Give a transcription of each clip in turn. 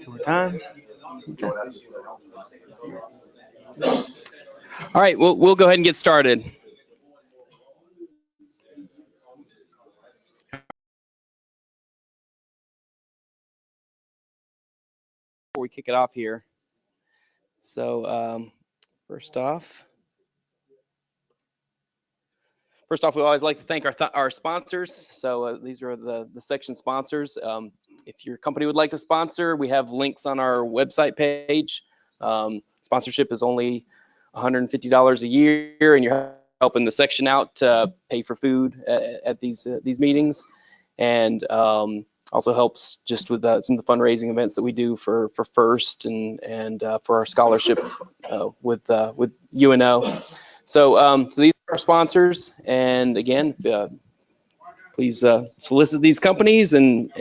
More time. All right, we'll go ahead and get started. Before we kick it off here, so first off, we always like to thank our sponsors. So these are the section sponsors. If your company would like to sponsor, we have links on our website page. Sponsorship is only $150 a year, and you're helping the section out to pay for food at these meetings, and also helps just with some of the fundraising events that we do for FIRST and for our scholarship with UNO. So these are our sponsors, and again, please solicit these companies, and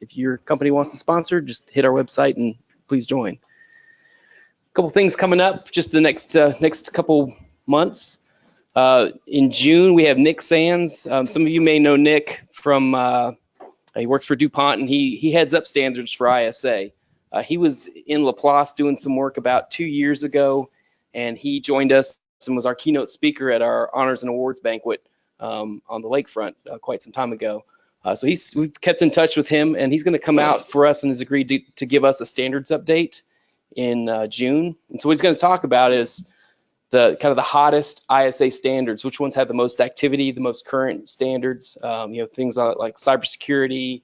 if your company wants to sponsor, just hit our website and please join. A couple things coming up just the next couple months. In June, we have Nick Sands. Some of you may know Nick from, he works for DuPont, and he heads up standards for ISA. He was in Laplace doing some work about 2 years ago, and he joined us and was our keynote speaker at our honors and awards banquet on the lakefront quite some time ago. So we've kept in touch with him, and he's going to come out for us and has agreed to give us a standards update in June. And so what he's going to talk about is the kind of the hottest ISA standards, which ones have the most activity, the most current standards, things like cybersecurity,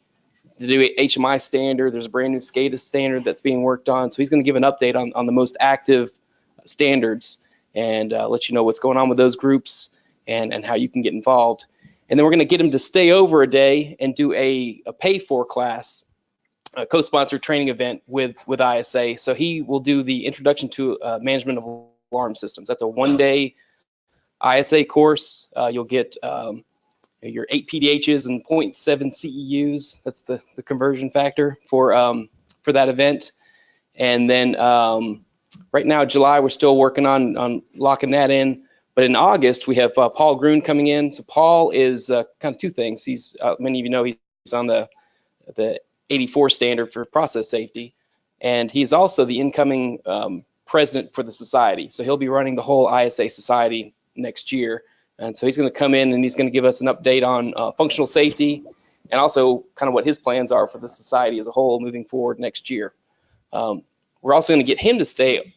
the new HMI standard. There's a brand new SCADA standard that's being worked on. So he's going to give an update on the most active standards and let you know what's going on with those groups and how you can get involved. And then we're going to get him to stay over a day and do a pay-for class, a co-sponsored training event with ISA. So he will do the introduction to management of alarm systems. That's a one-day ISA course. You'll get your 8 PDHs and 0.7 CEUs. That's the conversion factor for that event. And then right now, July, we're still working on locking that in. But in August, we have Paul Grun coming in. So Paul is kind of two things. He's many of you know he's on the 84 standard for process safety, and he's also the incoming president for the society. So he'll be running the whole ISA society next year. And so he's going to come in and he's going to give us an update on functional safety and also kind of what his plans are for the society as a whole moving forward next year. We're also going to get him to stay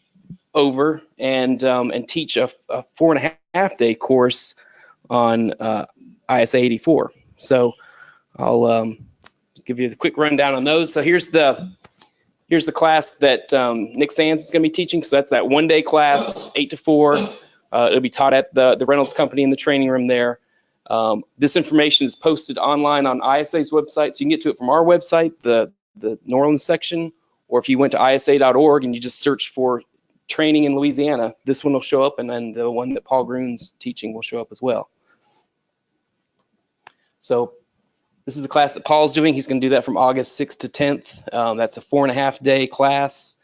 over and teach a 4.5 day course on ISA 84. So I'll give you the quick rundown on those. So here's the class that Nick Sands is going to be teaching. So that's that one-day class, 8 to 4. It'll be taught at the Reynolds Company in the training room there. This information is posted online on ISA's website, so you can get to it from our website, the New Orleans section, or if you went to isa.org and you just search for training in Louisiana, this one will show up, and then the one that Paul Grun's teaching will show up as well. So this is the class that Paul's doing. He's going to do that from August 6th to 10th. That's a 4.5 day class.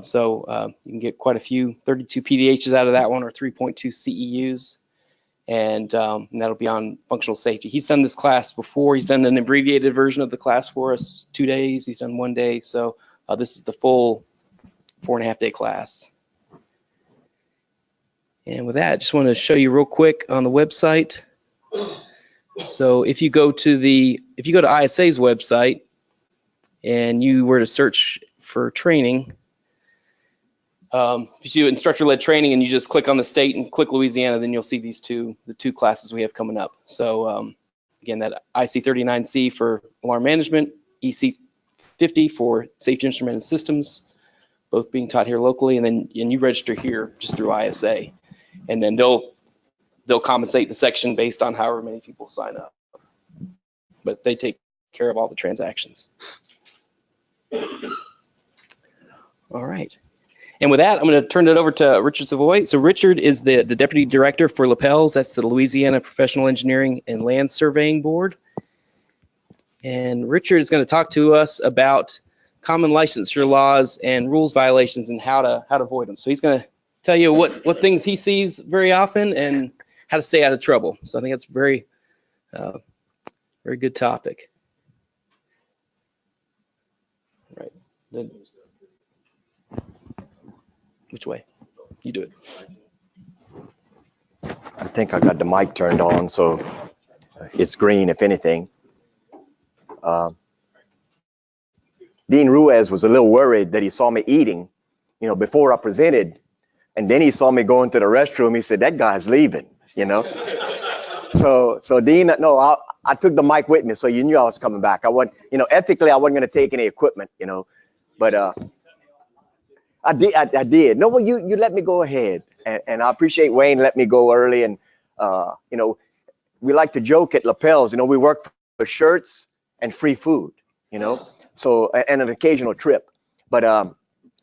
So you can get quite a few, 32 PDHs out of that one, or 3.2 CEUs. And that'll be on functional safety. He's done this class before. He's done an abbreviated version of the class for us, 2 days. He's done 1 day. So this is the full 4.5 day class. And with that, I just want to show you real quick on the website. So if you go to ISA's website and you were to search for training, if you do instructor-led training and you just click on the state and click Louisiana, then you'll see the two classes we have coming up. So again, that IC39C for alarm management, EC50 for safety instrumented systems, both being taught here locally, and you register here just through ISA, and then they'll compensate the section based on however many people sign up, but they take care of all the transactions. All right. And with that, I'm going to turn it over to Richard Savoy. So Richard is the Deputy Director for LAPELS. That's the Louisiana Professional Engineering and Land Surveying Board. And Richard is going to talk to us about common licensure laws and rules violations and how to avoid them. So he's going to tell you what things he sees very often and how to stay out of trouble. So I think that's a very good topic. Right. Which way? You do it. I think I got the mic turned on, so it's green, if anything. Dean Ruiz was a little worried that he saw me eating, before I presented, and then he saw me going to the restroom. He said, "That guy's leaving," So Dean, no, I took the mic with me, so you knew I was coming back. I wasn't, ethically, I wasn't going to take any equipment, but I did. No, well, you let me go ahead, and I appreciate Wayne let me go early, and we like to joke at Lapels, we work for shirts and free food, so, and an occasional trip. But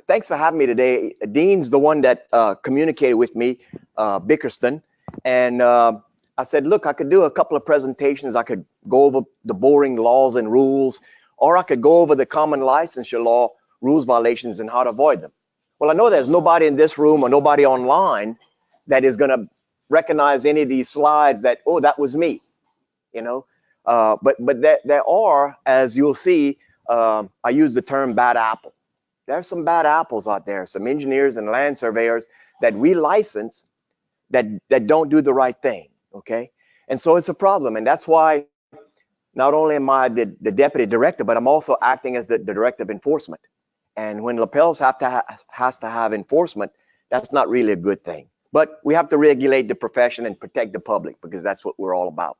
thanks for having me today. Dean's the one that communicated with me, Bickerston, and I said, look, I could do a couple of presentations. I could go over the boring laws and rules, or I could go over the common licensure law rules violations and how to avoid them. Well, I know there's nobody in this room or nobody online that is going to recognize any of these slides that, oh, that was me, but there are, as you'll see, I use the term bad apple. There's some bad apples out there, some engineers and land surveyors that we license that don't do the right thing, okay? And so it's a problem, and that's why not only am I the deputy director, but I'm also acting as the director of enforcement. And when Lapels has to have enforcement, that's not really a good thing. But we have to regulate the profession and protect the public, because that's what we're all about.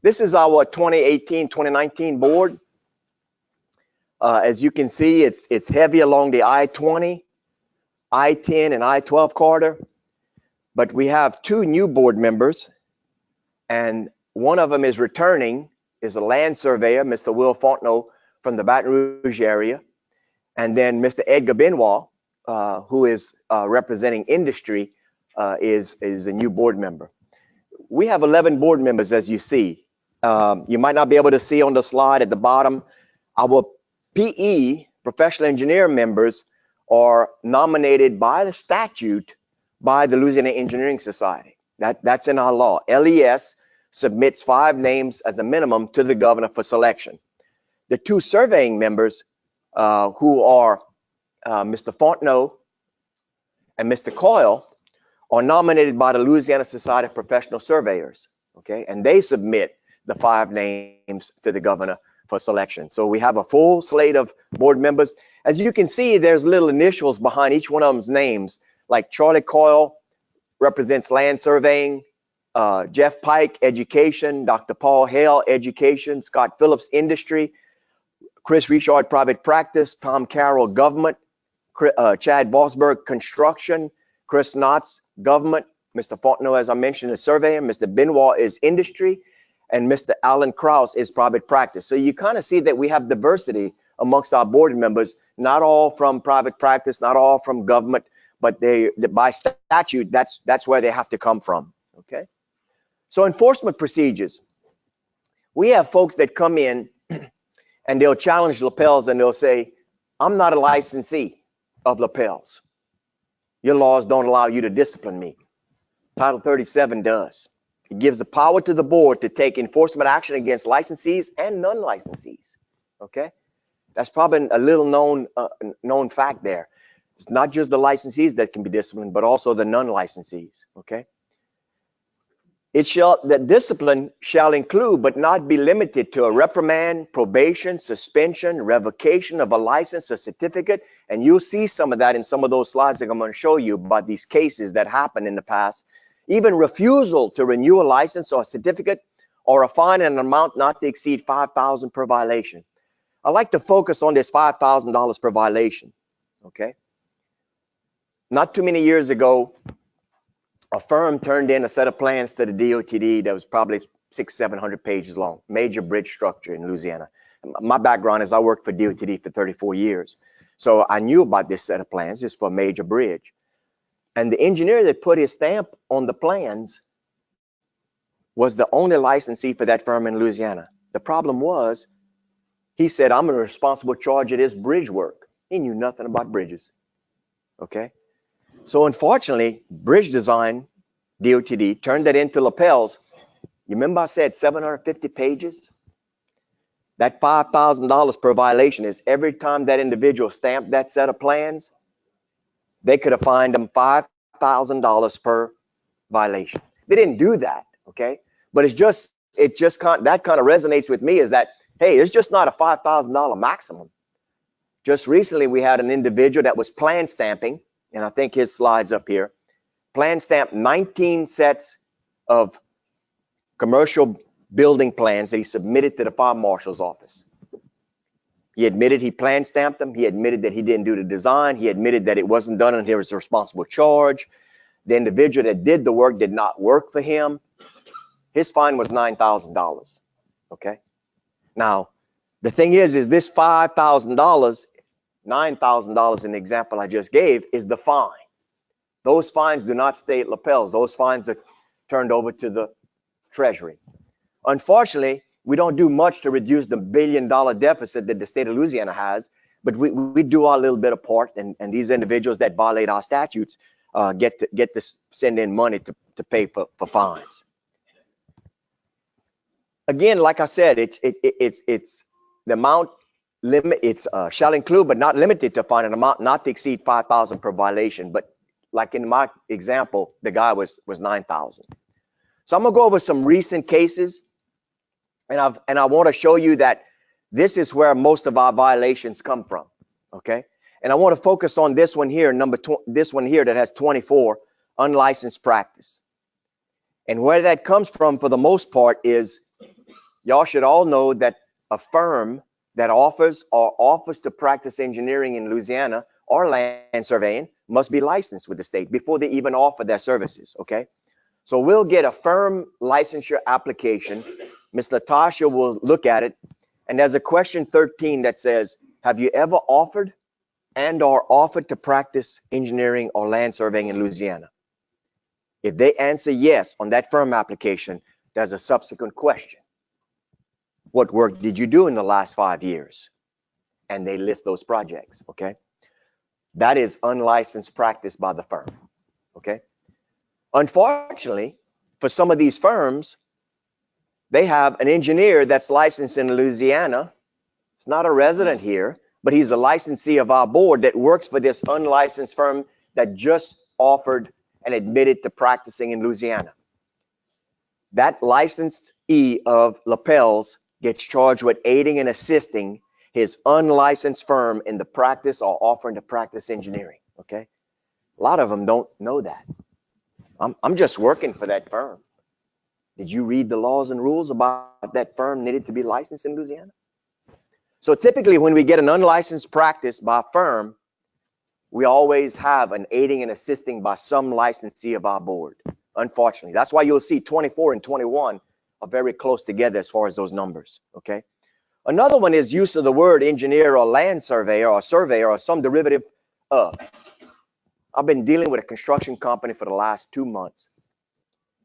This is our 2018-2019 board. As you can see, it's heavy along the I-20, I-10, and I-12 corridor. But we have two new board members, and one of them is returning, is a land surveyor, Mr. Will Fontenot from the Baton Rouge area. And then Mr. Edgar Benoit, who is representing industry, is a new board member. We have 11 board members, as you see. You might not be able to see on the slide at the bottom. Our PE, professional engineer members, are nominated by the statute by the Louisiana Engineering Society. That's in our law. LES submits 5 names as a minimum to the governor for selection. The 2 surveying members, who are Mr. Fontenot and Mr. Coyle, are nominated by the Louisiana Society of Professional Surveyors, okay? And they submit the 5 names to the governor for selection. So we have a full slate of board members. As you can see, there's little initials behind each one of them's names, like Charlie Coyle represents land surveying, Jeff Pike, education, Dr. Paul Hale, education, Scott Phillips, industry, Chris Richard, private practice, Tom Carroll, government, Chad Bosberg, construction, Chris Knotts, government, Mr. Fontenot, as I mentioned, is surveyor, Mr. Benoit is industry, and Mr. Alan Krause is private practice. So you kind of see that we have diversity amongst our board members, not all from private practice, not all from government, but by statute, that's where they have to come from, okay? So enforcement procedures. We have folks that come in and they'll challenge Lapels and they'll say, I'm not a licensee of Lapels. Your laws don't allow you to discipline me. Title 37 does. It gives the power to the board to take enforcement action against licensees and non-licensees, okay? That's probably a little known fact there. It's not just the licensees that can be disciplined, but also the non-licensees, okay? The discipline shall include, but not be limited to, a reprimand, probation, suspension, revocation of a license, a certificate, and you'll see some of that in some of those slides that I'm going to show you about these cases that happened in the past. Even refusal to renew a license or a certificate, or a fine in an amount not to exceed $5,000 per violation. I like to focus on this $5,000 per violation, okay? Not too many years ago, a firm turned in a set of plans to the DOTD that was probably 600-700 pages long, major bridge structure in Louisiana. My background is I worked for DOTD for 34 years. So I knew about this set of plans just for a major bridge. And the engineer that put his stamp on the plans was the only licensee for that firm in Louisiana. The problem was He said, I'm a responsible charge of this bridge work. He knew nothing about bridges. Okay. So unfortunately, bridge design, DOTD, turned that into lapels. You remember I said 750 pages? That $5,000 per violation is every time that individual stamped that set of plans, they could have fined them $5,000 per violation. They didn't do that, okay? But that kind of resonates with me is that, hey, it's just not a $5,000 maximum. Just recently, we had an individual that was plan stamping, and I think his slide's up here, plan stamped 19 sets of commercial building plans that he submitted to the fire marshal's office. He admitted he plan stamped them. He admitted that he didn't do the design. He admitted that it wasn't done under his responsible charge. The individual that did the work did not work for him. His fine was $9,000. Okay. Now, the thing is this $5,000, $9,000 in the example I just gave is the fine. Those fines do not stay at lapels. Those fines are turned over to the Treasury. Unfortunately, we don't do much to reduce the billion-dollar deficit that the state of Louisiana has, but we do our little bit of part, and these individuals that violate our statutes get to send in money to pay for fines. Again, like I said, it's the amount limit. It's shall include, but not limited to fine an amount not to exceed $5,000 per violation. But like in my example, the guy was $9,000. So I'm gonna go over some recent cases, and I want to show you that this is where most of our violations come from. Okay, and I want to focus on this one here, this one here that has 24, unlicensed practice. And where that comes from, for the most part, is y'all should all know that a firm that offers or offers to practice engineering in Louisiana or land surveying must be licensed with the state before they even offer their services. Okay, so we'll get a firm licensure application. Ms. Latasha will look at it, and there's a question 13 that says, have you ever offered and or offered to practice engineering or land surveying in Louisiana? If they answer yes on that firm application, there's a subsequent question. What work did you do in the last 5 years? And they list those projects, okay? That is unlicensed practice by the firm, okay? Unfortunately, for some of these firms, they have an engineer that's licensed in Louisiana. It's not a resident here, but he's a licensee of our board that works for this unlicensed firm that just offered and admitted to practicing in Louisiana. That licensee of lapels gets charged with aiding and assisting his unlicensed firm in the practice or offering to practice engineering, okay? A lot of them don't know that. I'm just working for that firm. Did you read the laws and rules about that firm needed to be licensed in Louisiana? So typically when we get an unlicensed practice by a firm, we always have an aiding and assisting by some licensee of our board, unfortunately. That's why you'll see 24 and 21 are very close together as far as those numbers, okay? Another one is use of the word engineer or land surveyor or some derivative of. I've been dealing with a construction company for the last 2 months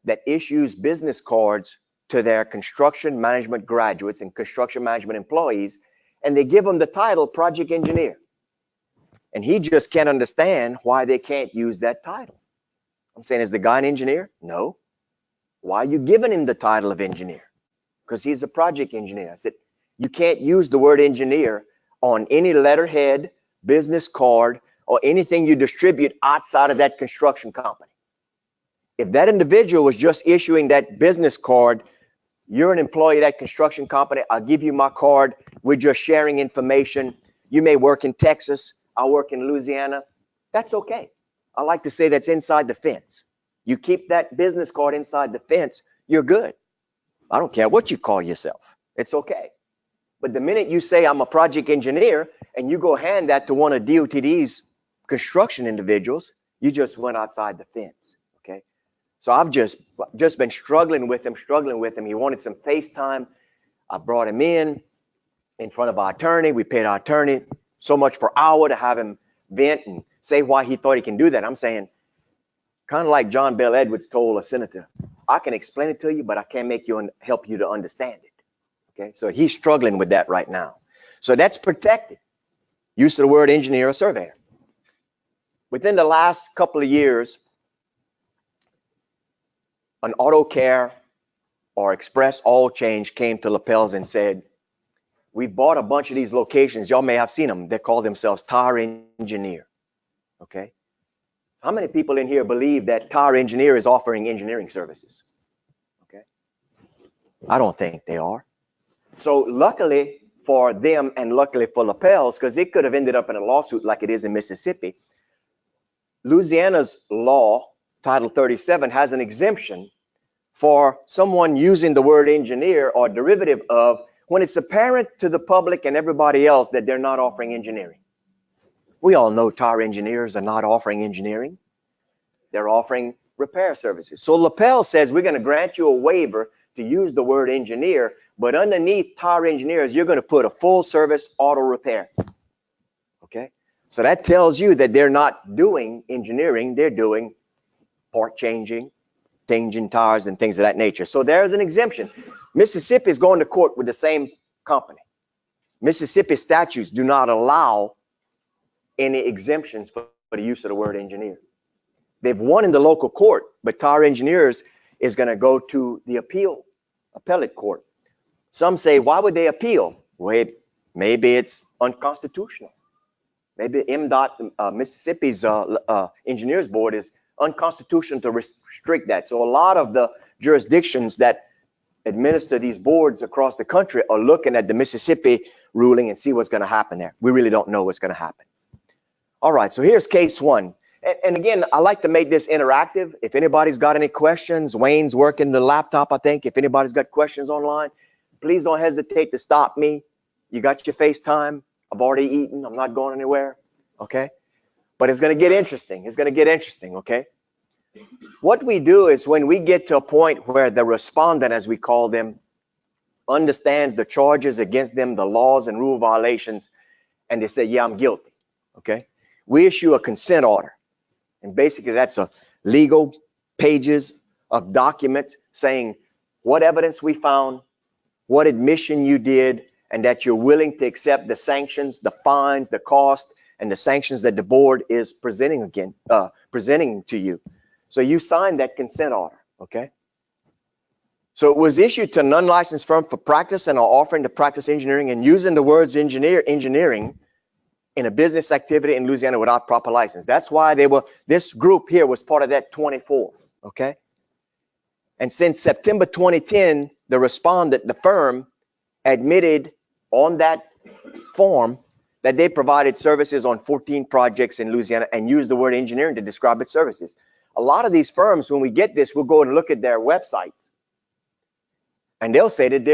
that issues business cards to their construction management graduates and construction management employees, and they give them the title project engineer. And he just can't understand why they can't use that title. I'm saying, is the guy an engineer? No. Why are you giving him the title of engineer? Because he's a project engineer. I said, you can't use the word engineer on any letterhead, business card, or anything you distribute outside of that construction company. If that individual was just issuing that business card, you're an employee of that construction company, I'll give you my card, we're just sharing information. You may work in Texas, I work in Louisiana. That's okay. I like to say that's inside the fence. You keep that business card inside the fence, you're good. I don't care what you call yourself. It's okay. But the minute you say I'm a project engineer and you go hand that to one of DOTD's construction individuals, you just went outside the fence, okay? So I've just been struggling with him. He wanted some FaceTime. I brought him in front of our attorney. We paid our attorney so much per hour to have him vent and say why he thought he can do that. I'm saying, kind of like John Bell Edwards told a senator, I can explain it to you, but I can't make you help you to understand it. Okay, so he's struggling with that right now. So that's protected. Use of the word engineer or surveyor. Within the last couple of years, an auto care or express oil change came to Lapels and said, we've bought a bunch of these locations. Y'all may have seen them. They call themselves Tire Engineer. Okay. How many people in here believe that Tire Engineer is offering engineering services? Okay. I don't think they are. So luckily for them and luckily for Lapels, because it could have ended up in a lawsuit like it is in Mississippi, Louisiana's law, Title 37, has an exemption for someone using the word engineer or derivative of when it's apparent to the public and everybody else that they're not offering engineering. We all know tire engineers are not offering engineering. They're offering repair services. So Lapel says we're going to grant you a waiver to use the word engineer, but underneath tire engineers, you're going to put a full service auto repair. Okay? So that tells you that they're not doing engineering, they're doing part changing tires and things of that nature. So there's an exemption. Mississippi is going to court with the same company. Mississippi statutes do not allow any exemptions for the use of the word engineer. They've won in the local court, but Tire Engineers is going to go to the appellate court. Some say, why would they appeal? Well, maybe it's unconstitutional. Maybe MDOT, Mississippi's Engineers Board is unconstitutional to restrict that. So a lot of the jurisdictions that administer these boards across the country are looking at the Mississippi ruling and see what's going to happen there. We really don't know what's going to happen. All right, so here's case one. And again, I like to make this interactive. If anybody's got any questions, Wayne's working the laptop, I think. If anybody's got questions online, please don't hesitate to stop me. You got your FaceTime. I've already eaten. I'm not going anywhere. Okay? But it's going to get interesting. It's going to get interesting, okay? What we do is when we get to a point where the respondent, as we call them, understands the charges against them, the laws and rule violations, and they say, yeah, I'm guilty, okay? We issue a consent order. And basically that's a legal pages of documents saying what evidence we found, what admission you did, and that you're willing to accept the sanctions, the fines, the cost, and the sanctions that the board is presenting to you. So you signed that consent order, okay? So it was issued to an unlicensed firm for practice and are offering to practice engineering and using the words engineering in a business activity in Louisiana without proper license. That's why this group here was part of that 24, okay? And since September 2010, the respondent, the firm, admitted on that form that they provided services on 14 projects in Louisiana and used the word engineering to describe its services. A lot of these firms, when we get this, we'll go and look at their websites. And they'll say that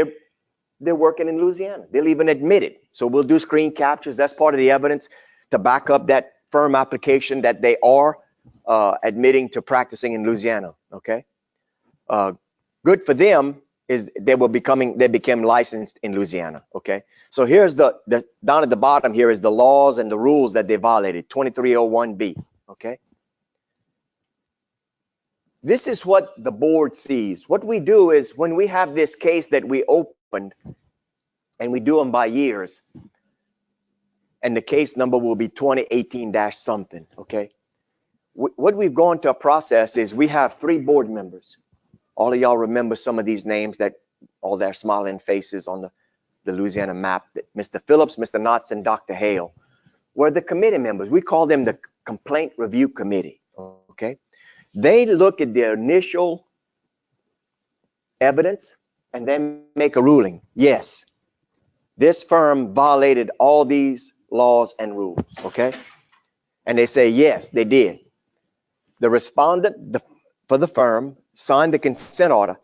they're working in Louisiana. They'll even admit it. So we'll do screen captures. That's part of the evidence to back up that firm application that they are admitting to practicing in Louisiana, okay? Good for them is they became licensed in Louisiana, okay? So here's the down at the bottom here is the laws and the rules that they violated, 2301B, okay? This is what the board sees. What we do is when we have this case that we opened, and we do them by years, and the case number will be 2018-something, okay? What we've gone to a process is we have 3 board members. All of y'all remember some of these names, that all their smiling faces on the Louisiana map. Mr. Phillips, Mr. Knotts, and Dr. Hale were the committee members. We call them the Complaint Review Committee, okay? They look at the initial evidence and then make a ruling. Yes, this firm violated all these laws and rules, okay? And they say, yes, they did. The respondent for the firm signed the consent order.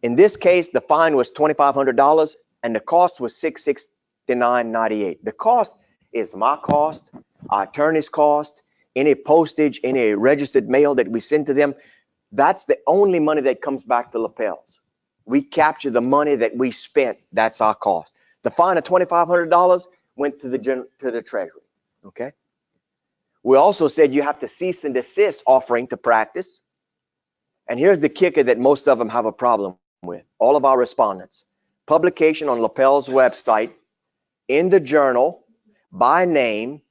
In this case, the fine was $2,500 and the cost was $669.98. The cost is my cost, our attorney's cost, any postage, any registered mail that we send to them. That's the only money that comes back to Lapels. We capture the money that we spent. That's our cost. The fine of $2,500 went to the Treasury, okay? We also said you have to cease and desist offering to practice. And here's the kicker that most of them have a problem with, all of our respondents. Publication on Lapel's website in the journal by name,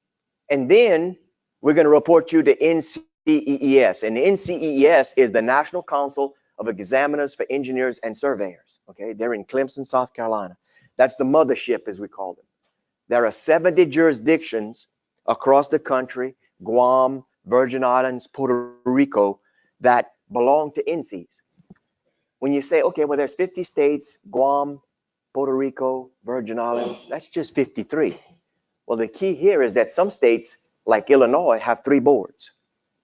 and then we're going to report you to NCEES. And NCEES is the National Council of Examiners for Engineers and Surveyors. Okay, they're in Clemson, South Carolina. That's the mothership, as we call them. There are 70 jurisdictions across the country, Guam, Virgin Islands, Puerto Rico, that belong to NCEES. When you say, okay, well, there's 50 states, Guam, Puerto Rico, Virgin Islands, that's just 53. Well, the key here is that some states, like Illinois, have 3 boards: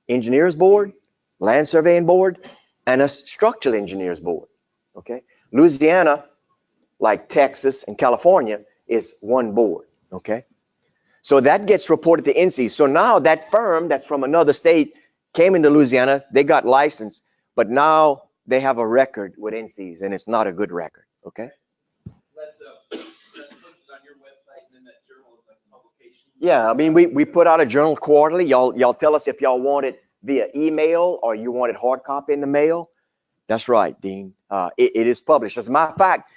Engineers Board, Land Surveying Board, and a Structural Engineers Board. Okay, Louisiana, like Texas and California, is 1 board. Okay, so that gets reported to NCEES. So now that firm that's from another state came into Louisiana, they got licensed, but now they have a record with NCEES, and it's not a good record. Okay. That's posted on your website, and then that journal is like a publication. Yeah, I mean, we put out a journal quarterly. Y'all tell us if y'all want it via email or you want it hard copy in the mail. That's right, Dean. It is published. As a matter of fact,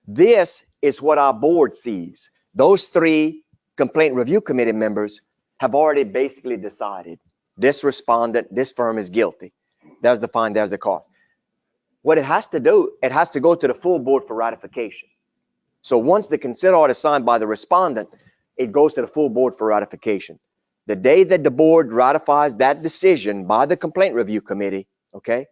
this is what our board sees. Those 3 complaint review committee members have already basically decided this respondent, this firm is guilty. There's the fine, there's the cost. What it has to do, it has to go to the full board for ratification. So once the consent order is signed by the respondent, it goes to the full board for ratification. The day that the board ratifies that decision by the complaint review committee, okay,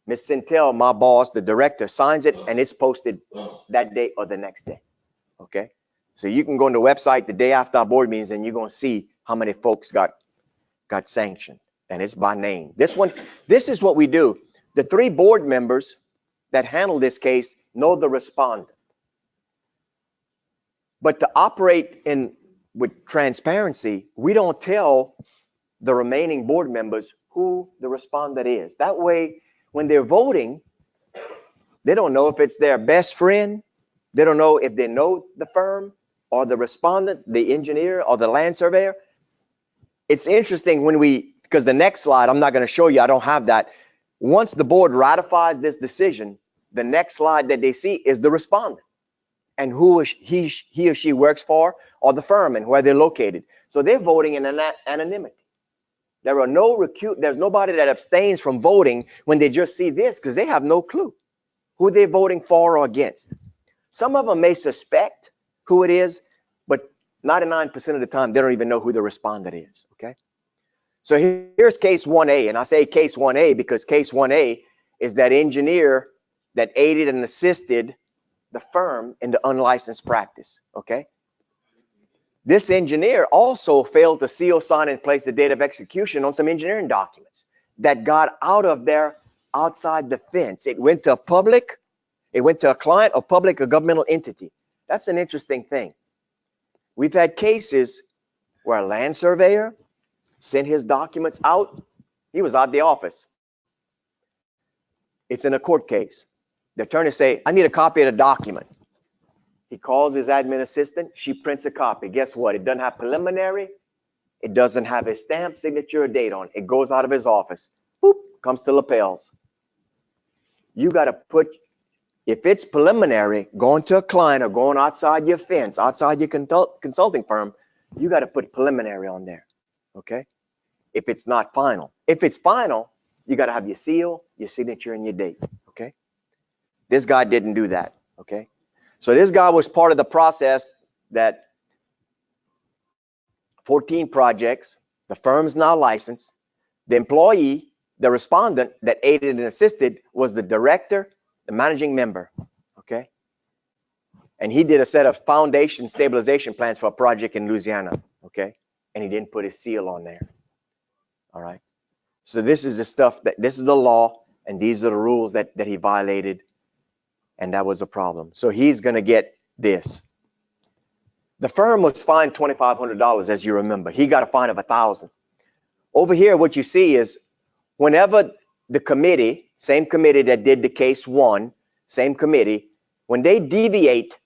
Ms. Centel, my boss, the director, signs it, and it's posted that day or the next day. Okay, so you can go on the website the day after our board meetings, and you're going to see how many folks got sanctioned, and it's by name. This is what we do. The 3 board members that handle this case know the respondent, but to operate with transparency, we don't tell the remaining board members who the respondent is. That way, when they're voting, they don't know if it's their best friend. They don't know if they know the firm or the respondent, the engineer or the land surveyor. It's interesting because the next slide, I'm not going to show you, I don't have that. Once the board ratifies this decision, the next slide that they see is the respondent and who he or she works for, or the firm and where they're located. So they're voting in anonymity. There's nobody that abstains from voting when they just see this, because they have no clue who they're voting for or against. Some of them may suspect who it is, but 99% of the time, they don't even know who the respondent is, okay? So here's case 1A, and I say case 1A because case 1A is that engineer that aided and assisted the firm in the unlicensed practice, okay? This engineer also failed to seal, sign, and place the date of execution on some engineering documents that got out of there outside the fence. It went to a client, a public, or governmental entity. That's an interesting thing. We've had cases where a land surveyor sent his documents out. He was out the office. It's in a court case. The attorney say, I need a copy of the document. He calls his admin assistant. She prints a copy. Guess what? It doesn't have preliminary. It doesn't have his stamp, signature, or date on it. It goes out of his office. Boop, comes to lapels. You got to if it's preliminary, going to a client or going outside your fence, outside your consulting firm, you got to put preliminary on there, okay? If it's not final. If it's final, you got to have your seal, your signature, and your date, okay? This guy didn't do that, okay? So this guy was part of the process that 14 projects, the firm's now licensed. The employee, the respondent that aided and assisted was the director, the managing member, okay? And he did a set of foundation stabilization plans for a project in Louisiana, okay? And he didn't put his seal on there, all right? So this is the stuff this is the law, and these are the rules that he violated, and that was a problem. So he's gonna get this. The firm was fined $2,500, as you remember. He got a fine of $1,000. Over here, what you see is whenever the committee, same committee that did the case 1, same committee, when they deviate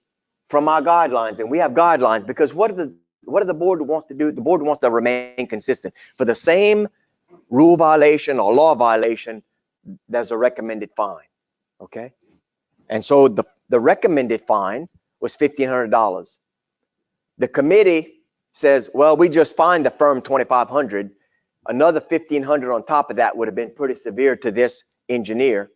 from our guidelines, and we have guidelines, because what do the board wants to do? The board wants to remain consistent. For the same rule violation or law violation, there's a recommended fine, okay? And so the recommended fine was $1,500. The committee says, well, we just fined the firm $2,500. Another $1,500 on top of that would have been pretty severe to this engineer.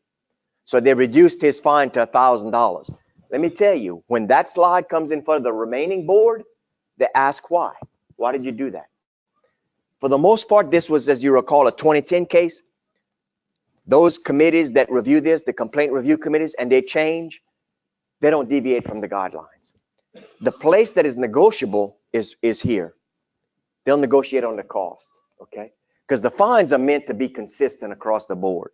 So they reduced his fine to $1,000. Let me tell you, when that slide comes in front of the remaining board, they ask why. Why did you do that? For the most part, this was, as you recall, a 2010 case. Those committees that review this, the complaint review committees, and they change, they don't deviate from the guidelines. The place that is negotiable is here. They'll negotiate on the cost, okay? Because the fines are meant to be consistent across the board.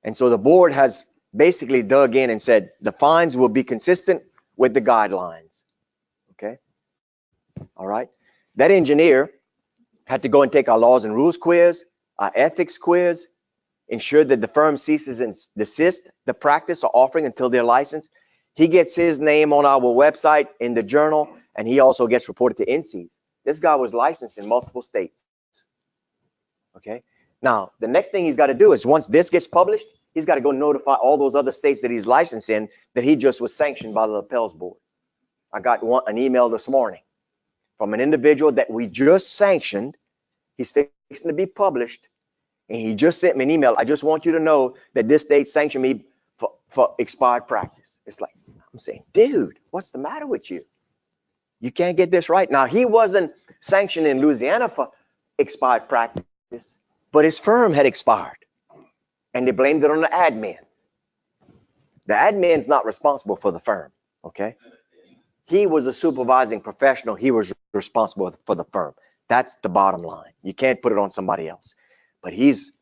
And so the board has basically dug in and said the fines will be consistent with the guidelines, okay? All right. That engineer had to go and take our laws and rules quiz, our ethics quiz, ensure that the firm ceases and desist the practice or offering until they're licensed. He gets his name on our website in the journal, and he also gets reported to NCs. This guy was licensed in multiple states. Okay. Now, the next thing he's got to do is once this gets published, he's got to go notify all those other states that he's licensed in that he just was sanctioned by the Appellate Board. I got an email this morning from an individual that we just sanctioned. He's fixing to be published, and he just sent me an email. I just want you to know that this state sanctioned me for expired practice. It's like, I'm saying, dude, what's the matter with you? You can't get this right. Now, he wasn't sanctioned in Louisiana for expired practice, but his firm had expired, and they blamed it on the admin. The admin's not responsible for the firm, okay? He was a supervising professional. He was responsible for the firm. That's the bottom line. You can't put it on somebody else. But he's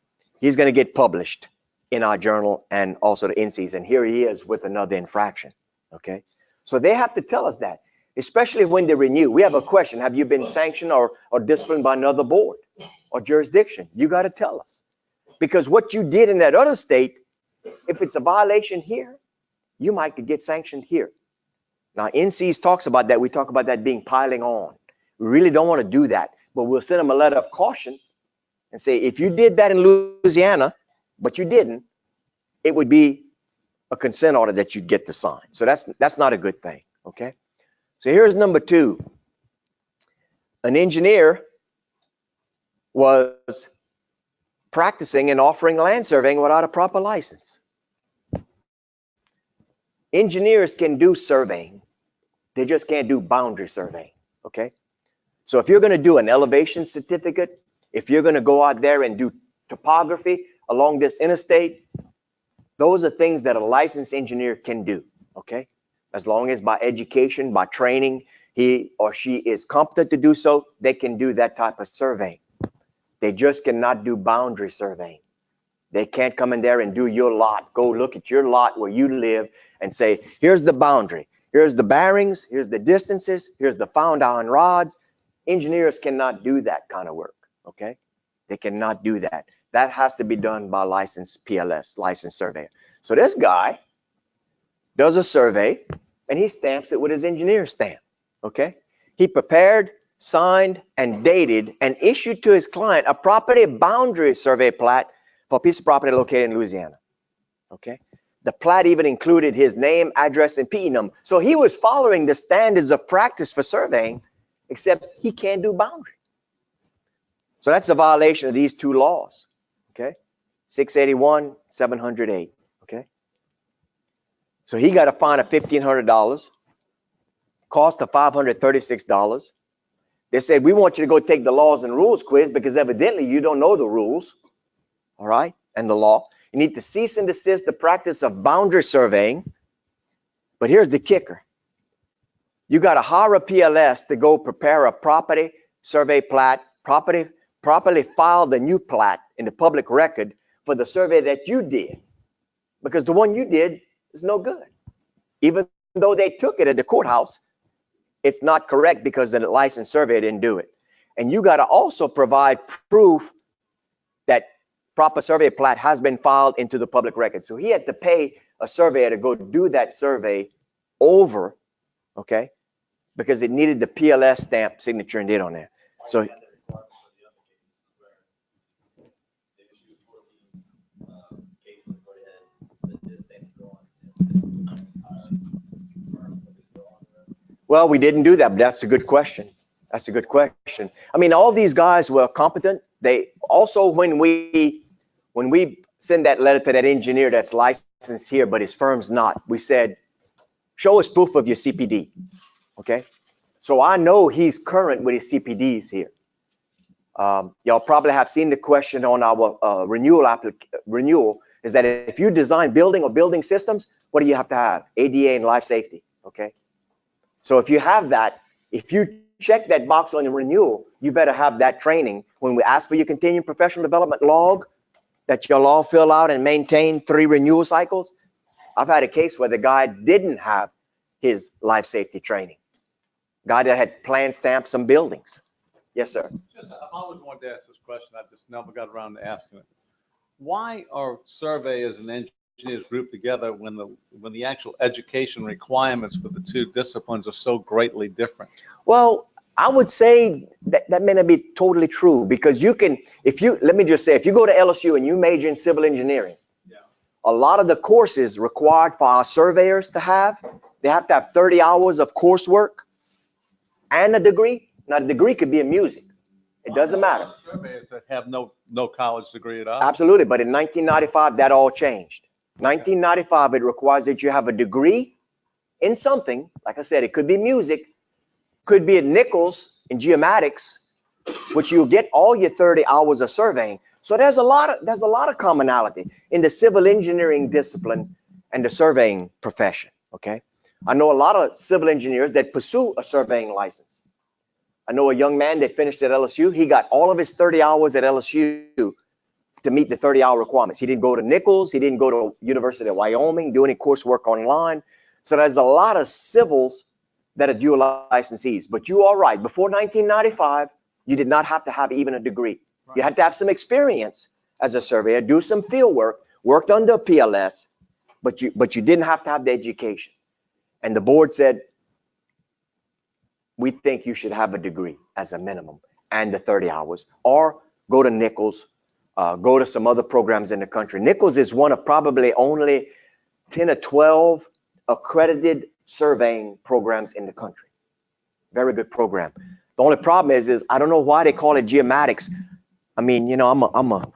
going to get published in our journal and also the NCs. And here he is with another infraction. Okay. So they have to tell us that, especially when they renew. We have a question. Have you been sanctioned or disciplined by another board or jurisdiction? You got to tell us. Because what you did in that other state, if it's a violation here, you might get sanctioned here. Now, NCs talks about that. We talk about that being piling on. We really don't want to do that, but we'll send them a letter of caution and say, if you did that in Louisiana, but you didn't, it would be a consent order that you'd get to sign. So that's not a good thing, okay? So here's number two. An engineer was practicing and offering land surveying without a proper license. Engineers can do surveying. They just can't do boundary surveying, okay? So if you're going to do an elevation certificate, if you're going to go out there and do topography along this interstate, those are things that a licensed engineer can do, okay? As long as by education, by training, he or she is competent to do so, they can do that type of surveying. They just cannot do boundary surveying. They can't come in there and do your lot, go look at your lot where you live and say, here's the boundary, here's the bearings, here's the distances, here's the found iron rods. Engineers cannot do that kind of work, okay? They cannot do that. That has to be done by licensed PLS, licensed surveyor. So this guy does a survey and he stamps it with his engineer stamp, okay? He prepared, signed, and dated and issued to his client a property boundary survey plat for a piece of property located in Louisiana, okay? The plat even included his name, address, and PE number. So he was following the standards of practice for surveying, except he can't do boundary. So that's a violation of these two laws, okay? 681, 708, okay? So he got a fine of $1,500, cost of $536. They said, we want you to go take the laws and rules quiz because evidently you don't know the rules, all right, and the law. You need to cease and desist the practice of boundary surveying. But here's the kicker. You got to hire a PLS to go prepare a property survey plat, properly file the new plat in the public record for the survey that you did, because the one you did is no good. Even though they took it at the courthouse, it's not correct because the licensed surveyor didn't do it. And you got to also provide proof that proper survey plat has been filed into the public record. So he had to pay a surveyor to go do that survey over, okay, because it needed the PLS stamp signature and date on there. So Well, we didn't do that, but that's a good question. That's a good question. I mean, all these guys were competent. They also, when we send that letter to that engineer that's licensed here, but his firm's not, we said, show us proof of your CPD. Okay. So I know he's current with his CPDs here. Y'all probably have seen the question on our renewal is that if you design building or building systems, what do you have to have? ADA and life safety. Okay. So if you have that, if you check that box on the renewal, you better have that training. When we ask for your continuing professional development log that you'll all fill out and maintain 3 renewal cycles. I've had a case where the guy didn't have his life safety training. Guy that had plan stamped some buildings. Yes, sir. I've always wanted to ask this question. I've just never got around to asking it. Why are surveyors and engineers grouped together when the actual education requirements for the 2 disciplines are so greatly different? Well, I would say that may not be totally true, because let me just say, if you go to LSU and you major in civil engineering, a lot of the courses required for our surveyors to have, they have to have 30 hours of coursework and a degree. Now, the degree could be in music. It doesn't matter. Surveyors that have no college degree at all. Absolutely, but in 1995, that all changed. 1995, it requires that you have a degree in something. Like I said, it could be music, could be at Nichols in geomatics, which you'll get all your 30 hours of surveying. So there's a lot of commonality in the civil engineering discipline and the surveying profession. Okay, I know a lot of civil engineers that pursue a surveying license. I know a young man that finished at LSU. He got all of his 30 hours at LSU to meet the 30-hour requirements. He didn't go to Nichols. He didn't go to University of Wyoming, do any coursework online. So there's a lot of civils that are dual licensees. But you are right. Before 1995, you did not have to have even a degree. You had to have some experience as a surveyor, do some field work, worked under a PLS, but you didn't have to have the education. And the board said, we think you should have a degree as a minimum and the 30 hours, or go to Nichols, go to some other programs in the country. Nichols is one of probably only 10 or 12 accredited surveying programs in the country. Very good program. The only problem is I don't know why they call it geomatics. I mean, you know, I'm a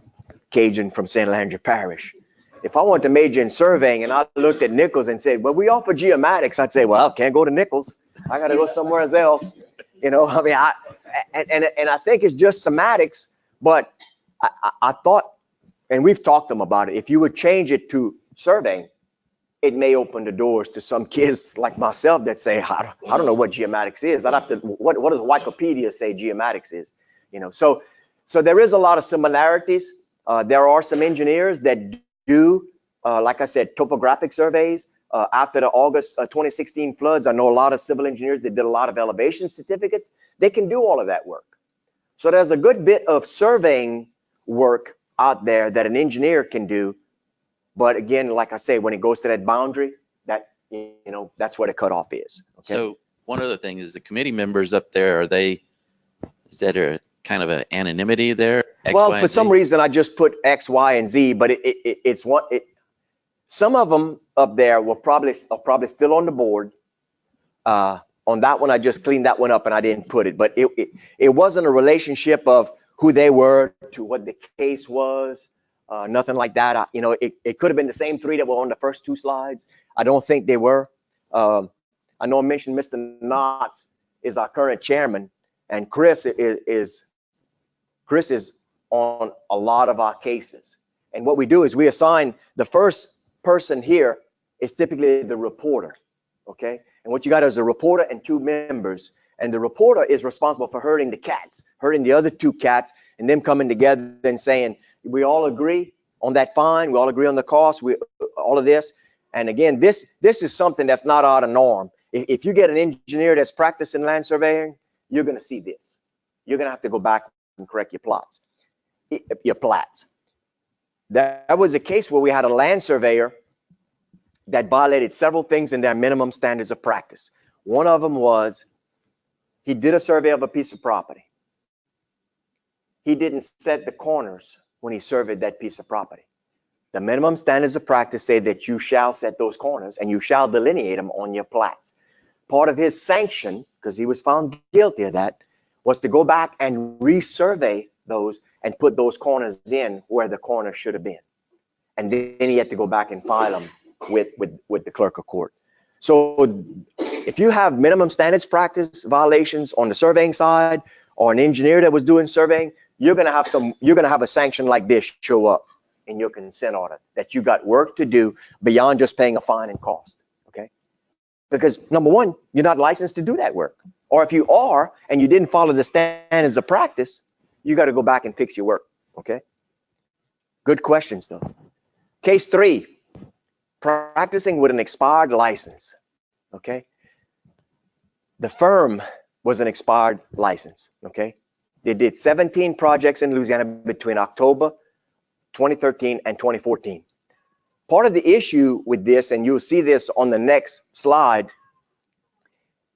Cajun from St. Landry Parish. If I want to major in surveying and I looked at Nichols and said, well, we offer geomatics, I'd say, well, I can't go to Nichols. I got to go somewhere else. You know, I mean, I think it's just semantics, but I thought, and we've talked to them about it, if you would change it to surveying, it may open the doors to some kids like myself that say, I don't know what geomatics is. I'd have to, what does Wikipedia say geomatics is? You know, so there is a lot of similarities. There are some engineers that do, like I said, topographic surveys. After the August 2016 floods, I know a lot of civil engineers that did a lot of elevation certificates. They can do all of that work. So there's a good bit of surveying work out there that an engineer can do. But again, like I say, when it goes to that boundary, that, you know, that's where the cutoff is. Okay? So one other thing is the committee members up there, is that a kind of an anonymity there? X, well, Y, for and some Z? reason, I just put X, Y, and Z, but some of them up there are probably still on the board. On that one, I just cleaned that one up and I didn't put it, but it wasn't a relationship of who they were to what the case was. Nothing like that. You know, it could have been the same 3 that were on the first 2 slides. I don't think they were. I know I mentioned Mr. Knotts is our current chairman, and Chris is on a lot of our cases. And what we do is we assign the first person here is typically the reporter. Okay. And what you got is a reporter and 2 members. And the reporter is responsible for herding the cats, herding the other 2 cats, and them coming together and saying, we all agree on that fine. We all agree on the cost. All of this. And again, this is something that's not out of norm. If you get an engineer that's practicing land surveying, you're going to see this. You're going to have to go back and correct your plats. That was a case where we had a land surveyor that violated several things in their minimum standards of practice. One of them was he did a survey of a piece of property. He didn't set the corners when he surveyed that piece of property. The minimum standards of practice say that you shall set those corners and you shall delineate them on your plats. part of his sanction, because he was found guilty of that, was to go back and resurvey those and put those corners in where the corners should have been. And then he had to go back and file them with the clerk of court. So if you have minimum standards practice violations on the surveying side, or an engineer that was doing surveying, you're gonna have a sanction like this show up in your consent order, that you got work to do beyond just paying a fine and cost, okay? Because number one, you're not licensed to do that work. Or if you are, and you didn't follow the standards of practice, you gotta go back and fix your work, okay? Good questions though. Case 3, practicing with an expired license, okay? The firm was an expired license, okay? They did 17 projects in Louisiana between October 2013 and 2014. Part of the issue with this, and you'll see this on the next slide,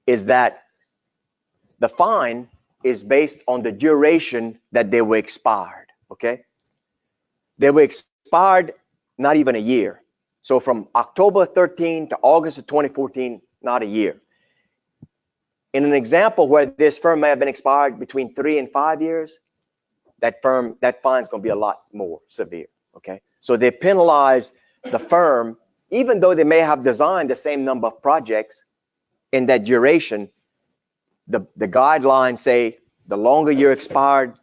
is that the fine is based on the duration that they were expired, okay? They were expired not even a year. So from October 13 to August of 2014, not a year. In an example where this firm may have been expired between 3 and 5 years, that fine's gonna be a lot more severe, okay? So they penalize the firm, even though they may have designed the same number of projects in that duration. The guidelines say the longer you're expired,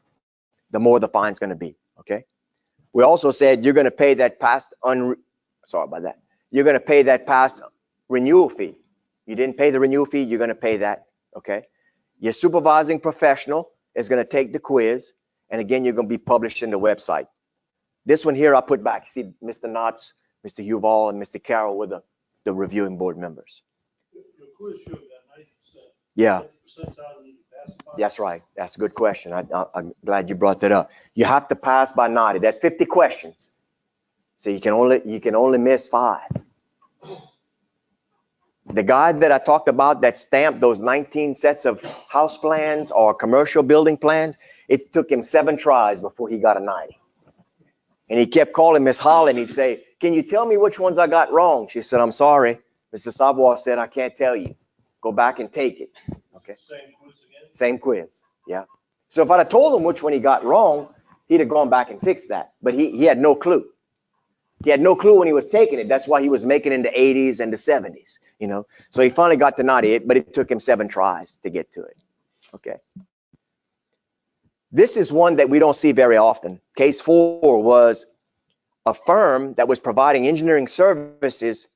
the more the fine's gonna be, okay? We also said you're gonna pay that past you're gonna pay that past renewal fee. You didn't pay the renewal fee, you're gonna pay that, okay? Your supervising professional is gonna take the quiz, and again, you're gonna be published in the website. This one here I put back. See, Mr. Knotts, Mr. Huval, and Mr. Carroll were the reviewing board members. Your quiz showed that 90%. Yeah. 90% out you pass by. That's right. That's a good question. I'm glad you brought that up. You have to pass by 90. That's 50 questions. So you can only miss 5. The guy that I talked about that stamped those 19 sets of house plans or commercial building plans, it took him 7 tries before he got a 90. And he kept calling Miss Holland. He'd say, "Can you tell me which ones I got wrong?" She said, "I'm sorry." Mr. Savoir said, "I can't tell you. Go back and take it." Okay. Same quiz again? Same quiz. Yeah. So if I'd have told him which one he got wrong, he'd have gone back and fixed that. But he had no clue. He had no clue when he was taking it. That's why he was making in the 80s and the 70s, you know. So he finally got to 98, but it took him 7 tries to get to it. Okay. This is one that we don't see very often. Case 4 was a firm that was providing engineering services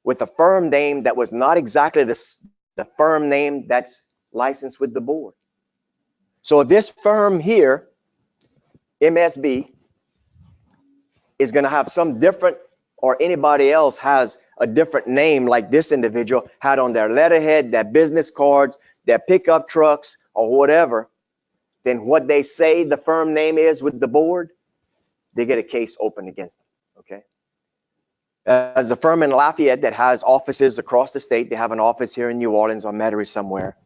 with a firm name that was not exactly the firm name that's licensed with the board. So this firm here, MSB, is going to have some different, or anybody else has a different name like this individual had on their letterhead, their business cards, their pickup trucks, or whatever, then what they say the firm name is with the board, they get a case opened against them, okay? As a firm in Lafayette that has offices across the state, they have an office here in New Orleans or Metairie somewhere.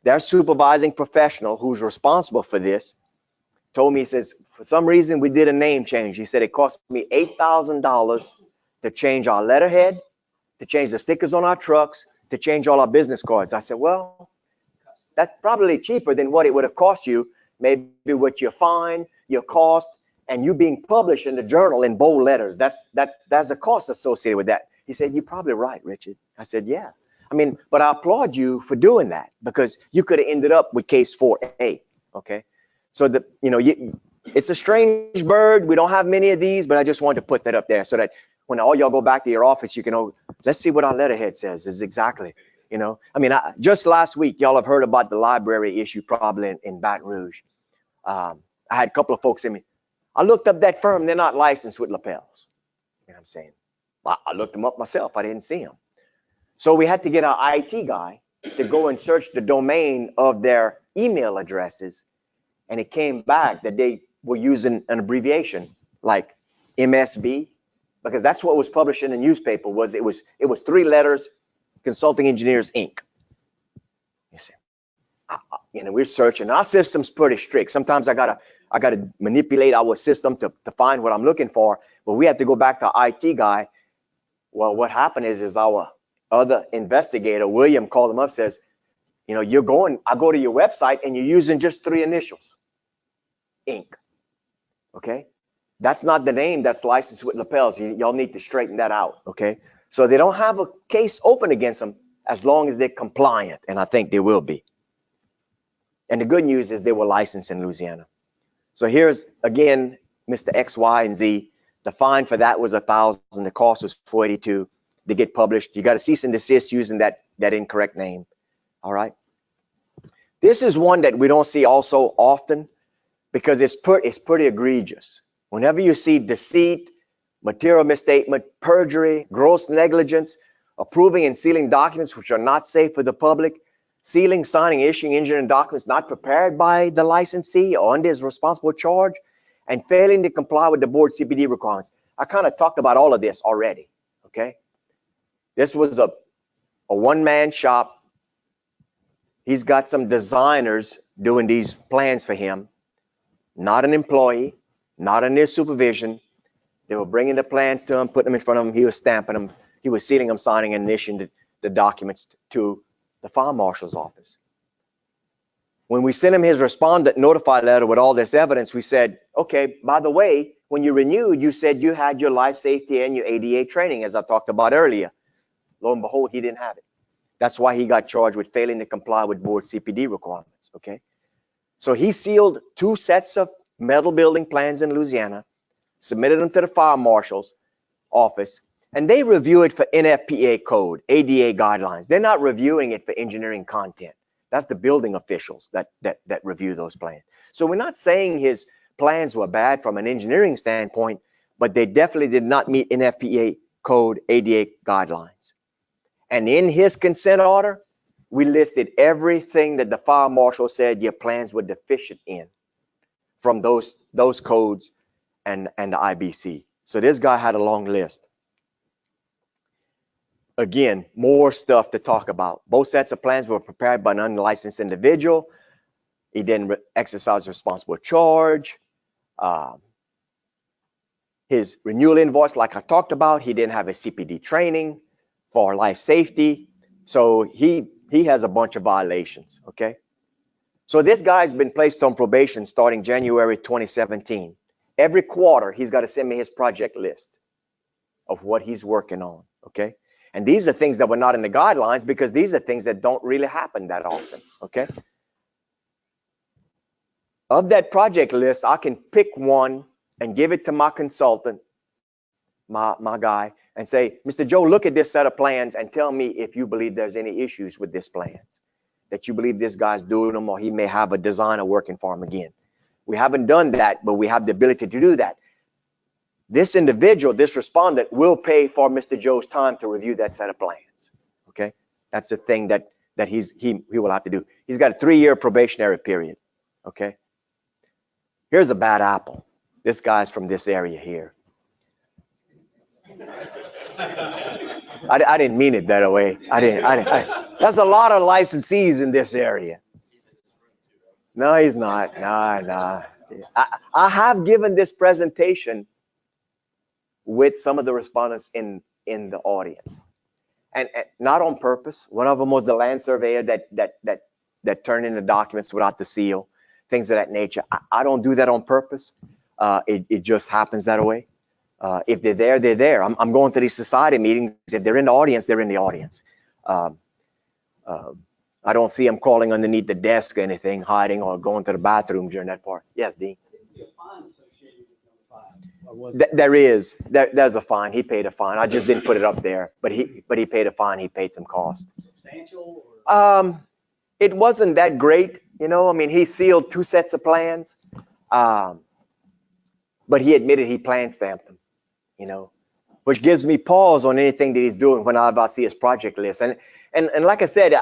Their supervising professional who's responsible for this told me, he says, for some reason we did a name change. He said it cost me $8,000 to change our letterhead, to change the stickers on our trucks, to change all our business cards. I said, well, that's probably cheaper than what it would have cost you, maybe with your fine, your cost, and you being published in the journal in bold letters. That's a cost associated with that. He said, you're probably right, Richard. I said, yeah. I mean, but I applaud you for doing that, because you could have ended up with case 4A, okay? So it's a strange bird. We don't have many of these, but I just wanted to put that up there so that when all y'all go back to your office, you can know, let's see what our letterhead says. This is exactly, you know. I mean, just last week, y'all have heard about the library issue probably in Baton Rouge. I had a couple of folks in me. I looked up that firm. They're not licensed with lapels. You know what I'm saying? I looked them up myself. I didn't see them. So we had to get our IT guy to go and search the domain of their email addresses. And it came back that they were using an abbreviation like MSB, because that's what was published in the newspaper. It was 3 letters, Consulting Engineers Inc. You see, we're searching. Our system's pretty strict. Sometimes I gotta manipulate our system to find what I'm looking for. But we have to go back to our IT guy. Well, what happened is our other investigator, William, called him up, says, you know, I go to your website and you're using just 3 initials, Inc. Okay. That's not the name that's licensed with lapels. Y'all need to straighten that out. Okay. So they don't have a case open against them as long as they're compliant. And I think they will be. And the good news is they were licensed in Louisiana. So here's again, Mr. X, Y, and Z. The fine for that was $1,000. The cost was $482 to get published. You got to cease and desist using that incorrect name. All right. This is one that we don't see also often because it's pretty egregious. Whenever you see deceit, material misstatement, perjury, gross negligence, approving and sealing documents which are not safe for the public, sealing, signing, issuing, engineering documents not prepared by the licensee or under his responsible charge, and failing to comply with the board CPD requirements. I kind of talked about all of this already, okay? This was a one-man shop. He's got some designers doing these plans for him, not an employee, not under his supervision. They were bringing the plans to him, putting them in front of him. He was stamping them. He was sealing them, signing, and issuing the documents to the fire marshal's office. When we sent him his respondent notify letter with all this evidence, we said, okay, by the way, when you renewed, you said you had your life safety and your ADA training, as I talked about earlier. Lo and behold, he didn't have it. That's why he got charged with failing to comply with board CPD requirements, okay? So he sealed 2 sets of metal building plans in Louisiana, submitted them to the fire marshal's office, and they review it for NFPA code, ADA guidelines. They're not reviewing it for engineering content. That's the building officials that review those plans. So we're not saying his plans were bad from an engineering standpoint, but they definitely did not meet NFPA code, ADA guidelines. And in his consent order, we listed everything that the fire marshal said your plans were deficient in from those codes and the IBC. So this guy had a long list. Again, more stuff to talk about. Both sets of plans were prepared by an unlicensed individual. He didn't exercise responsible charge. His renewal invoice, like I talked about, he didn't have a CPD training for life safety. So he has a bunch of violations, okay? So this guy's been placed on probation starting January 2017. Every quarter, he's got to send me his project list of what he's working on, okay? And these are things that were not in the guidelines because these are things that don't really happen that often, okay? Of that project list, I can pick one and give it to my consultant, my guy, and say, Mr. Joe, look at this set of plans and tell me if you believe there's any issues with this plans, that you believe this guy's doing them or he may have a designer working for him again. We haven't done that, but we have the ability to do that. This individual, this respondent, will pay for Mr. Joe's time to review that set of plans, okay? That's the thing that he will have to do. He's got a 3-year probationary period, okay? Here's a bad apple. This guy's from this area here. I didn't mean it that way. There's a lot of licensees in this area. No, he's not. No. I have given this presentation with some of the respondents in the audience, and not on purpose. One of them was the land surveyor that turned in the documents without the seal, things of that nature. I don't do that on purpose. It just happens that way. If they're there, they're there. I'm going to these society meetings. If they're in the audience, they're in the audience. I don't see them crawling underneath the desk or anything, hiding or going to the bathroom during that part. Yes, Dean. I didn't see a fine associated with number 5. There's a fine. He paid a fine. I just didn't put it up there, but he paid a fine. He paid some cost. Substantial? Or? It wasn't that great, you know. I mean, he sealed 2 sets of plans, but he admitted he plan stamped them, you know, which gives me pause on anything that he's doing when I see his project list. And like I said,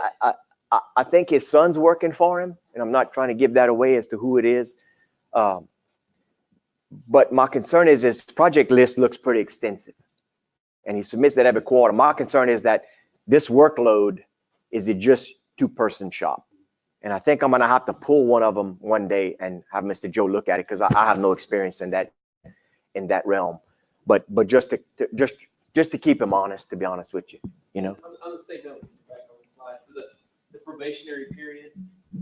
I think his son's working for him, and I'm not trying to give that away as to who it is. But my concern is his project list looks pretty extensive, and he submits that every quarter. My concern is that this workload, is it just 2-person shop? And I think I'm going to have to pull one of them one day and have Mr. Joe look at it, because I have no experience in that realm. But just to keep him honest, to be honest with you. you know. On the same note, back on the slide, so the probationary period,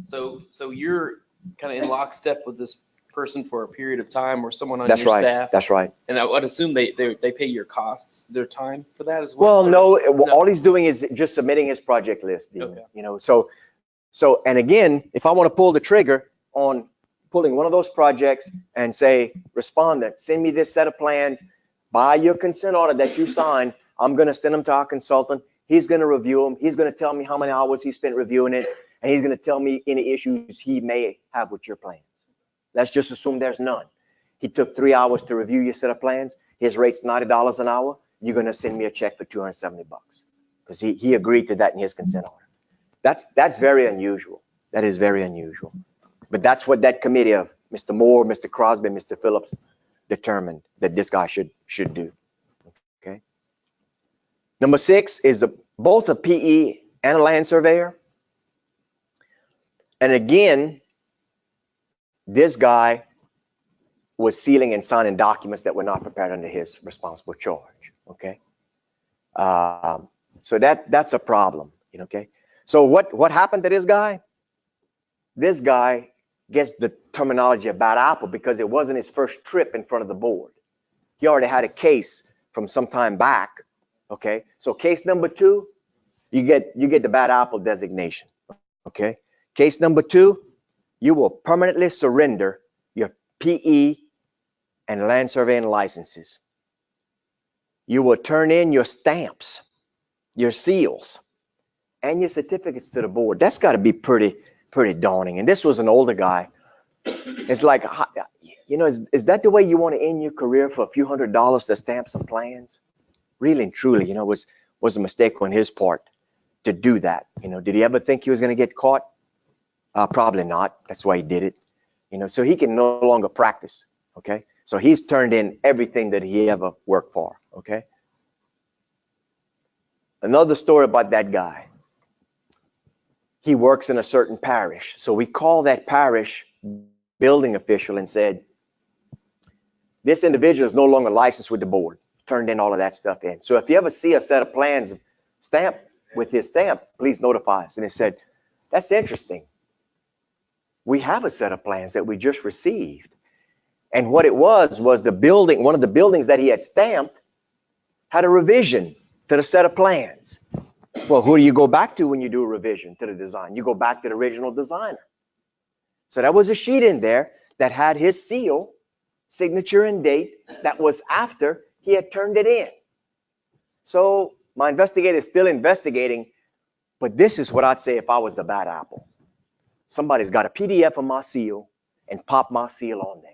so you're kind of in lockstep with this person for a period of time, or someone on That's your right. staff? That's right. And I would assume they pay your costs, their time for that as well? Well, no, all he's doing is just submitting his project list, Dean, Okay. you know, so, and again, if I want to pull the trigger on pulling one of those projects and say, respondent, send me this set of plans by your consent order that you signed, I'm going to send them to our consultant. He's going to review them. He's going to tell me how many hours he spent reviewing it. And he's going to tell me any issues he may have with your plans. Let's just assume there's none. He took 3 hours to review your set of plans. His rate's $90 an hour. You're going to send me a check for $270 because he agreed to that in his consent order. That's very unusual. That is very unusual. But that's what that committee of Mr. Moore, Mr. Crosby, Mr. Phillips determined that this guy should do. Okay. Number 6 is both a PE and a land surveyor. And again, this guy was sealing and signing documents that were not prepared under his responsible charge. Okay. So that's a problem. Okay. So what happened to this guy? This guy gets the terminology of bad apple because it wasn't his first trip in front of the board. He already had a case from some time back. Okay. So case number 2, you get the bad apple designation. Okay. Case number 2, you will permanently surrender your PE and land surveying licenses. You will turn in your stamps, your seals, and your certificates to the board. That's got to be pretty daunting. And this was an older guy. It's like, you know, is that the way you want to end your career for a few $100s to stamp some plans? Really and truly, you know, was a mistake on his part to do that. You know, did he ever think he was going to get caught? Probably not. That's why he did it. You know, so he can no longer practice. Okay. So he's turned in everything that he ever worked for. Okay. Another story about that guy. He works in a certain parish. So we called that parish building official and said, this individual is no longer licensed with the board. Turned in all of that stuff in. So if you ever see a set of plans stamped with his stamp, please notify us. And it said, that's interesting. We have a set of plans that we just received. And what it was the building, one of the buildings that he had stamped had a revision to the set of plans. Well, who do you go back to when you do a revision to the design? You go back to the original designer. So that was a sheet in there that had his seal, signature and date that was after he had turned it in. So my investigator is still investigating, but this is what I'd say if I was the bad apple. Somebody's got a PDF of my seal and pop my seal on there.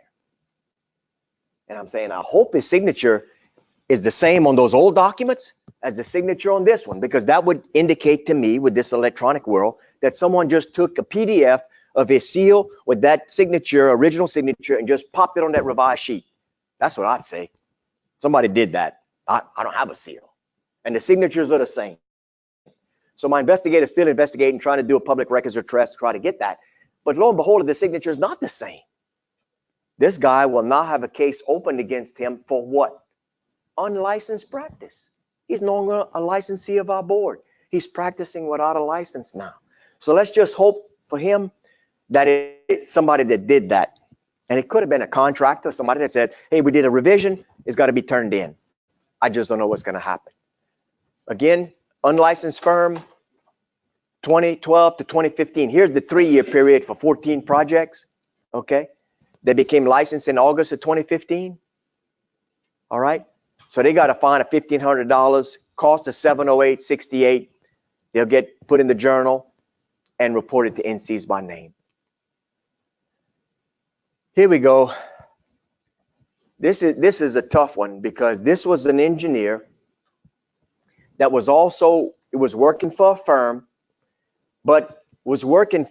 And I'm saying, I hope his signature is the same on those old documents as the signature on this one, because that would indicate to me with this electronic world that someone just took a PDF of his seal with that signature, original signature, and just popped it on that revised sheet. That's what I'd say. Somebody did that. I don't have a seal. And the signatures are the same. So my investigator is still investigating, trying to do a public records request to try to get that. But lo and behold, the signature is not the same. This guy will now have a case opened against him for what? Unlicensed practice. He's no longer a licensee of our board. He's practicing without a license now. So let's just hope for him that it's somebody that did that. And it could have been a contractor, somebody that said, hey, we did a revision, it's got to be turned in. I just don't know what's going to happen. Again, unlicensed firm, 2012 to 2015. Here's the 3-year period for 14 projects. Okay. They became licensed in August of 2015. All right. So they got a fine of $1,500, cost of $708.68. They'll get put in the journal and reported to NCs by name. Here we go. This is a tough one because this was an engineer that was working for a firm, but was working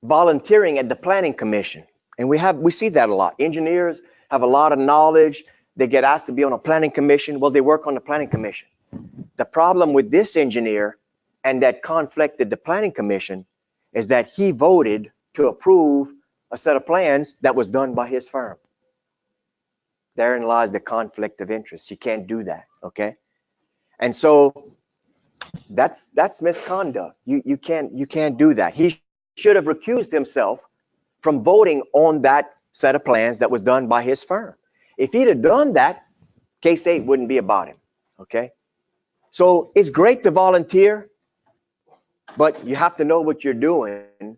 volunteering at the planning commission. And we see that a lot. Engineers have a lot of knowledge. They get asked to be on a planning commission. Well, they work on the planning commission. The problem with this engineer and that conflicted the planning commission is that he voted to approve a set of plans that was done by his firm. Therein lies the conflict of interest. You can't do that, okay? And so That's misconduct. You can't do that. He should have recused himself from voting on that set of plans that was done by his firm. If he'd have done that, case 8 wouldn't be about him. Okay? So it's great to volunteer, but you have to know what you're doing.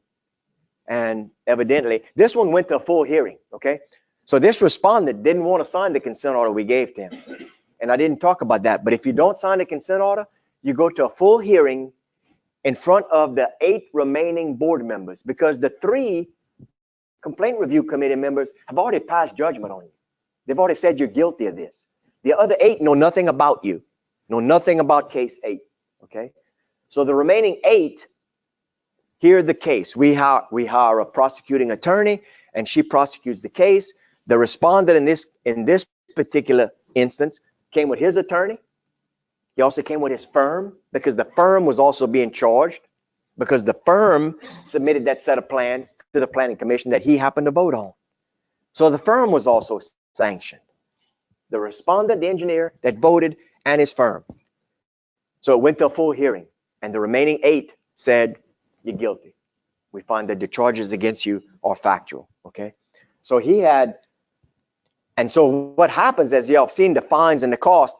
And evidently, this one went to a full hearing. Okay? So this respondent didn't want to sign the consent order we gave to him. And I didn't talk about that. But if you don't sign the consent order, you go to a full hearing in front of the 8 remaining board members, because the 3 complaint review committee members have already passed judgment on you. They've already said you're guilty of this. The other 8 know nothing about you, know nothing about case 8. Okay? So the remaining 8 hear the case. We hire a prosecuting attorney, and she prosecutes the case. The respondent in this particular instance came with his attorney. He also came with his firm, because the firm was also being charged, because the firm submitted that set of plans to the planning commission that he happened to vote on. So the firm was also sanctioned. The respondent, the engineer that voted, and his firm. So it went to a full hearing, and the remaining 8 said, you're guilty. We find that the charges against you are factual. Okay? So he had, and so what happens, as y'all have seen the fines and the cost,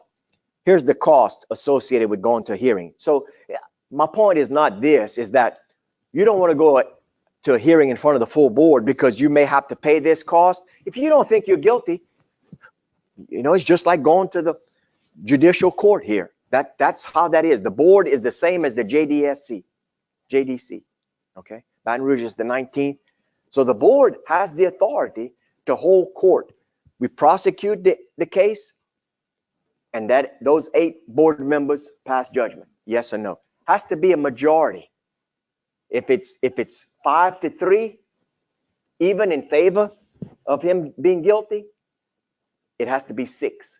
here's the cost associated with going to a hearing. So my point is not this, is that you don't want to go to a hearing in front of the full board because you may have to pay this cost. If you don't think you're guilty, you know, it's just like going to the judicial court here. That's how that is. The board is the same as the JDC. Okay? Baton Rouge is the 19th. So the board has the authority to hold court. We prosecute the case, and that those 8 board members pass judgment, yes or no. Has to be a majority. If it's 5-3, even in favor of him being guilty, it has to be 6.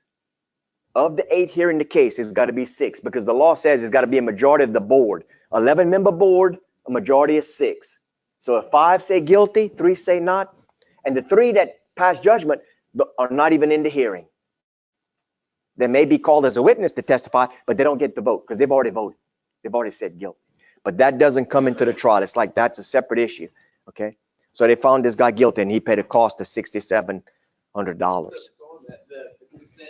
Of the 8 hearing the case, it's got to be 6, because the law says it's got to be a majority of the board. 11-member board, a majority is 6. So if 5 say guilty, 3 say not, and the 3 that pass judgment are not even in the hearing. They may be called as a witness to testify, but they don't get the vote because they've already voted. They've already said guilty. But that doesn't come into the trial. It's like that's a separate issue. Okay. So they found this guy guilty, and he paid a cost of $6,700. So on that, the consent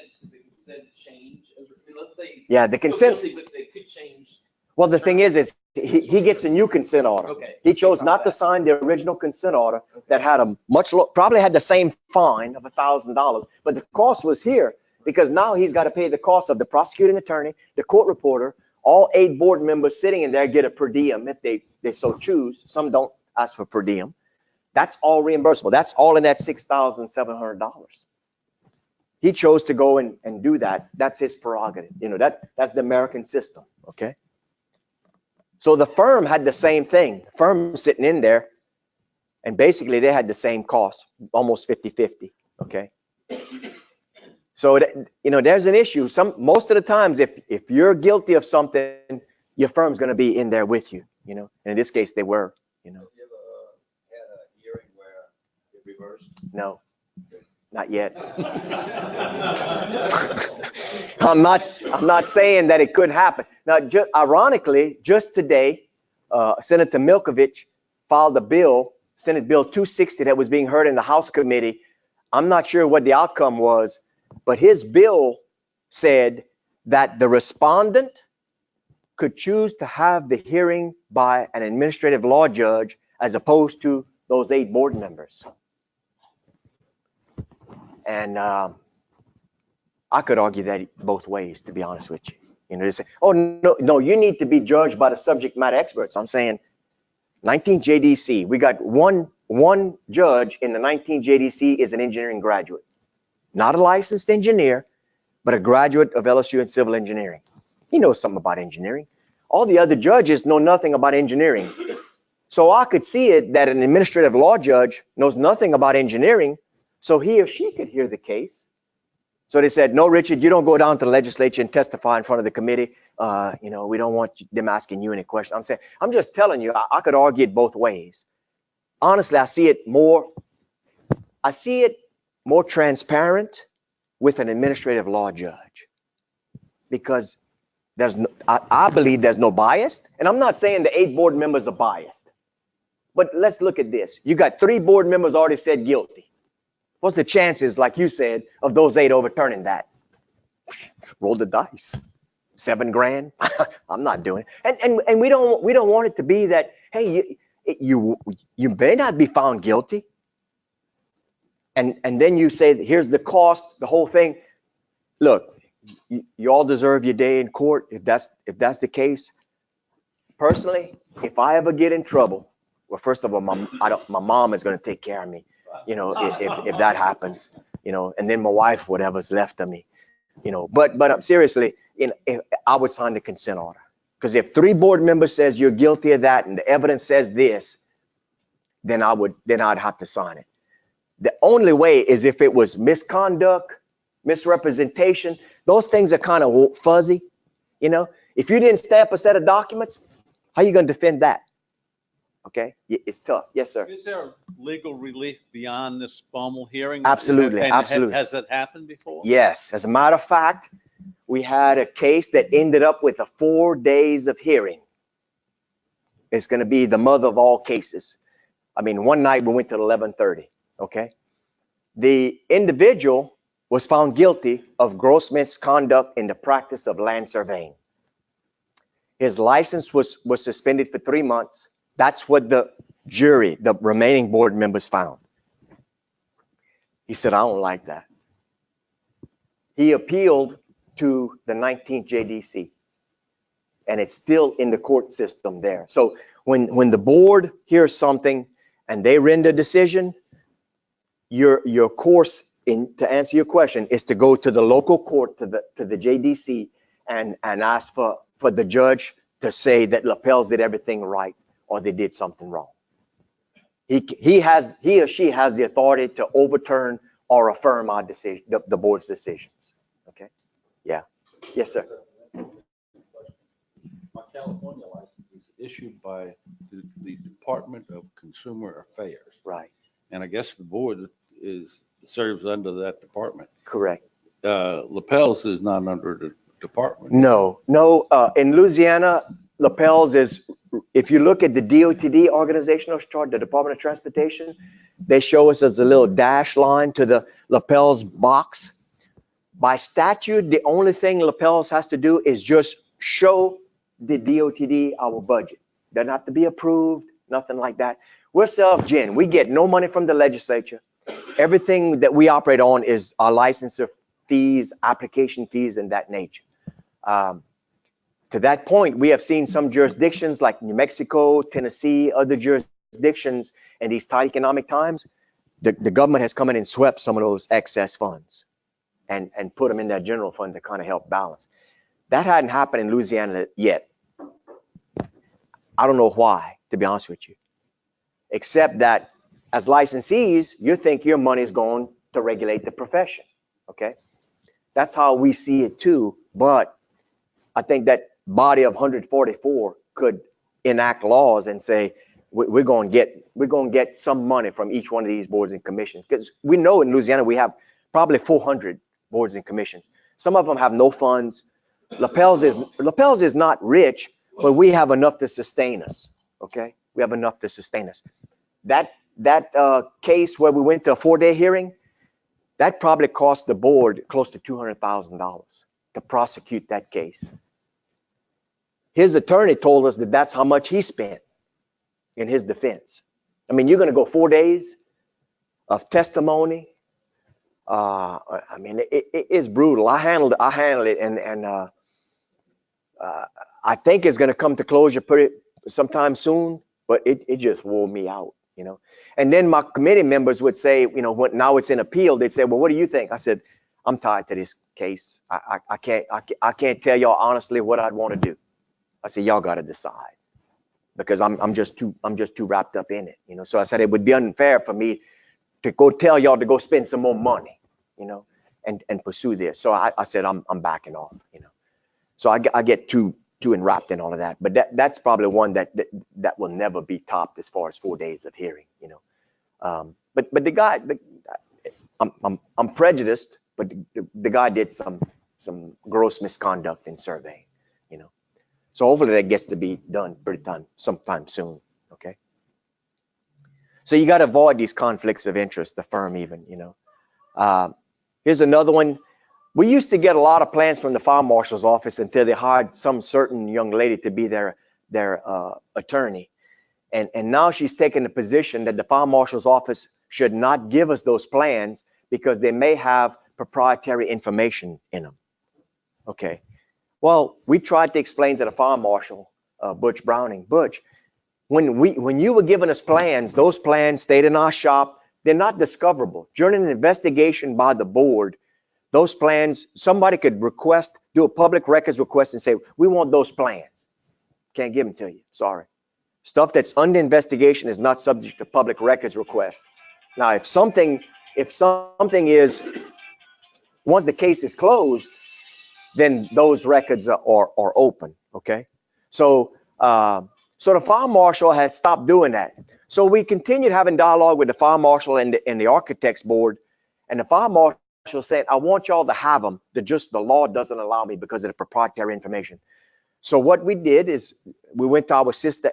change, let's say. Yeah, the consent. Guilty, but they could change. Well, the thing is he gets a new consent order. Okay. He chose not to sign the original consent order that had a probably had the same fine of $1,000, but the cost was here because now he's got to pay the cost of the prosecuting attorney, the court reporter. All 8 board members sitting in there get a per diem if they so choose. Some don't ask for per diem. That's all reimbursable. That's all in that $6,700. He chose to go and do that. That's his prerogative. You know, that's the American system. Okay. So the firm had the same thing. The firm sitting in there, and basically they had the same cost, almost 50-50. Okay. So, you know, there's an issue. Most of the times, if you're guilty of something, your firm's going to be in there with you, you know, and in this case they were, you know. Have you ever had a hearing where it reversed? No, not yet. I'm not saying that it couldn't happen. Now, ironically, just today, Senator Milkovich filed a bill, Senate Bill 260, that was being heard in the House committee. I'm not sure what the outcome was, but his bill said that the respondent could choose to have the hearing by an administrative law judge as opposed to those 8 board members. And I could argue that both ways, to be honest with you. You know, they say, oh, no, you need to be judged by the subject matter experts. I'm saying 19 JDC, we got one judge in the 19 JDC is an engineering graduate. Not a licensed engineer, but a graduate of LSU in civil engineering. He knows something about engineering. All the other judges know nothing about engineering. So I could see it that an administrative law judge knows nothing about engineering, so he or she could hear the case. So they said, no, Richard, you don't go down to the legislature and testify in front of the committee. You know, we don't want them asking you any questions. I'm just telling you, I could argue it both ways. Honestly, I see it more transparent with an administrative law judge, because There's no, I believe there's no bias. And I'm not saying the 8 board members are biased. But let's look at this. You got 3 board members already said guilty. What's the chances, like you said, of those 8 overturning that? Roll the dice. 7 grand. I'm not doing it. And we don't want it to be that, hey, you may not be found guilty. And then you say, here's the cost, the whole thing. Look, you all deserve your day in court if that's the case. Personally, if I ever get in trouble, well, first of all, my mom is going to take care of me, you know, if that happens, you know, and then my wife, whatever's left of me, you know. But seriously, if I would sign the consent order, because if 3 board members says you're guilty of that and the evidence says this, then I'd have to sign it. The only way is if it was misconduct, misrepresentation. Those things are kind of fuzzy, you know. If you didn't stamp a set of documents, how are you going to defend that? Okay, it's tough. Yes, sir. Is there legal relief beyond this formal hearing? Absolutely, And absolutely. Has that happened before? Yes, as a matter of fact, we had a case that ended up with 4 days of hearing. It's going to be the mother of all cases. I mean, one night we went to 11:30. Okay, the individual was found guilty of gross misconduct in the practice of land surveying. His license was suspended for 3 months. That's what the jury, the remaining board members, found. He said, I don't like that. He appealed to the 19th JDC, and it's still in the court system there. So when the board hears something and they render a decision, your course, to answer your question, is to go to the local court, to the JDC, and ask for the judge to say that Lapels did everything right or they did something wrong. He or she has the authority to overturn or affirm our decision, the board's decisions. Okay. Yeah. Yes, sir. My California license is issued by the Department of Consumer Affairs. Right. And I guess the board serves under that department. Correct. Lapels is not under the department. No. In Louisiana, Lapels is, if you look at the DOTD organizational chart, the Department of Transportation, they show us as a little dash line to the Lapels box. By statute, the only thing Lapels has to do is just show the DOTD our budget. Doesn't have to be approved, nothing like that. We're self-gen. We get no money from the legislature. Everything that we operate on is our licensure fees, application fees, and that nature. To that point, we have seen some jurisdictions like New Mexico, Tennessee, other jurisdictions in these tight economic times, the government has come in and swept some of those excess funds and put them in that general fund to kind of help balance. That hadn't happened in Louisiana yet. I don't know why, to be honest with you, except that as licensees, you think your money is going to regulate the profession. Okay. That's how we see it too. But I think that body of 144 could enact laws and say, we're going to get some money from each one of these boards and commissions. Because we know in Louisiana, we have probably 400 boards and commissions. Some of them have no funds. Lapels is not rich, but we have enough to sustain us. Okay. We have enough to sustain us. That case where we went to a 4-day hearing, that probably cost the board close to $200,000 to prosecute that case. His attorney told us that that's how much he spent in his defense. I mean, you're going to go 4 days of testimony. I mean, it is brutal. I handled it, and I think it's going to come to closure sometime soon. But it just wore me out, you know. And then my committee members would say, you know, now it's in appeal. They'd say, well, what do you think? I said, I'm tied to this case. I can't tell y'all honestly what I'd want to do. I said, y'all got to decide, because I'm just too wrapped up in it, you know. So I said it would be unfair for me to go tell y'all to go spend some more money, you know, and pursue this. So I said I'm backing off, you know. So I get too enwrapped in all of that. But that's probably one that will never be topped as far as 4 days of hearing, you know. But the guy, I'm prejudiced, but the guy did some gross misconduct in surveying, you know. So hopefully that gets to be done pretty time sometime soon. Okay. So you got to avoid these conflicts of interest, the firm even, you know. Here's another one. We used to get a lot of plans from the fire marshal's office until they hired some certain young lady to be their attorney. And now she's taken the position that the fire marshal's office should not give us those plans because they may have proprietary information in them. Okay. Well, we tried to explain to the fire marshal, Butch Browning, Butch, when you were giving us plans, those plans stayed in our shop. They're not discoverable. During an investigation by the board, those plans, somebody could request, do a public records request and say, we want those plans. Can't give them to you. Sorry. Stuff that's under investigation is not subject to public records request. Now, if something is, once the case is closed, then those records are open. Okay. So, so the fire marshal had stopped doing that. So we continued having dialogue with the fire marshal and the architects board, and the fire marshal said, I want y'all to have them. The law doesn't allow me because of the proprietary information. So what we did is we went to our sister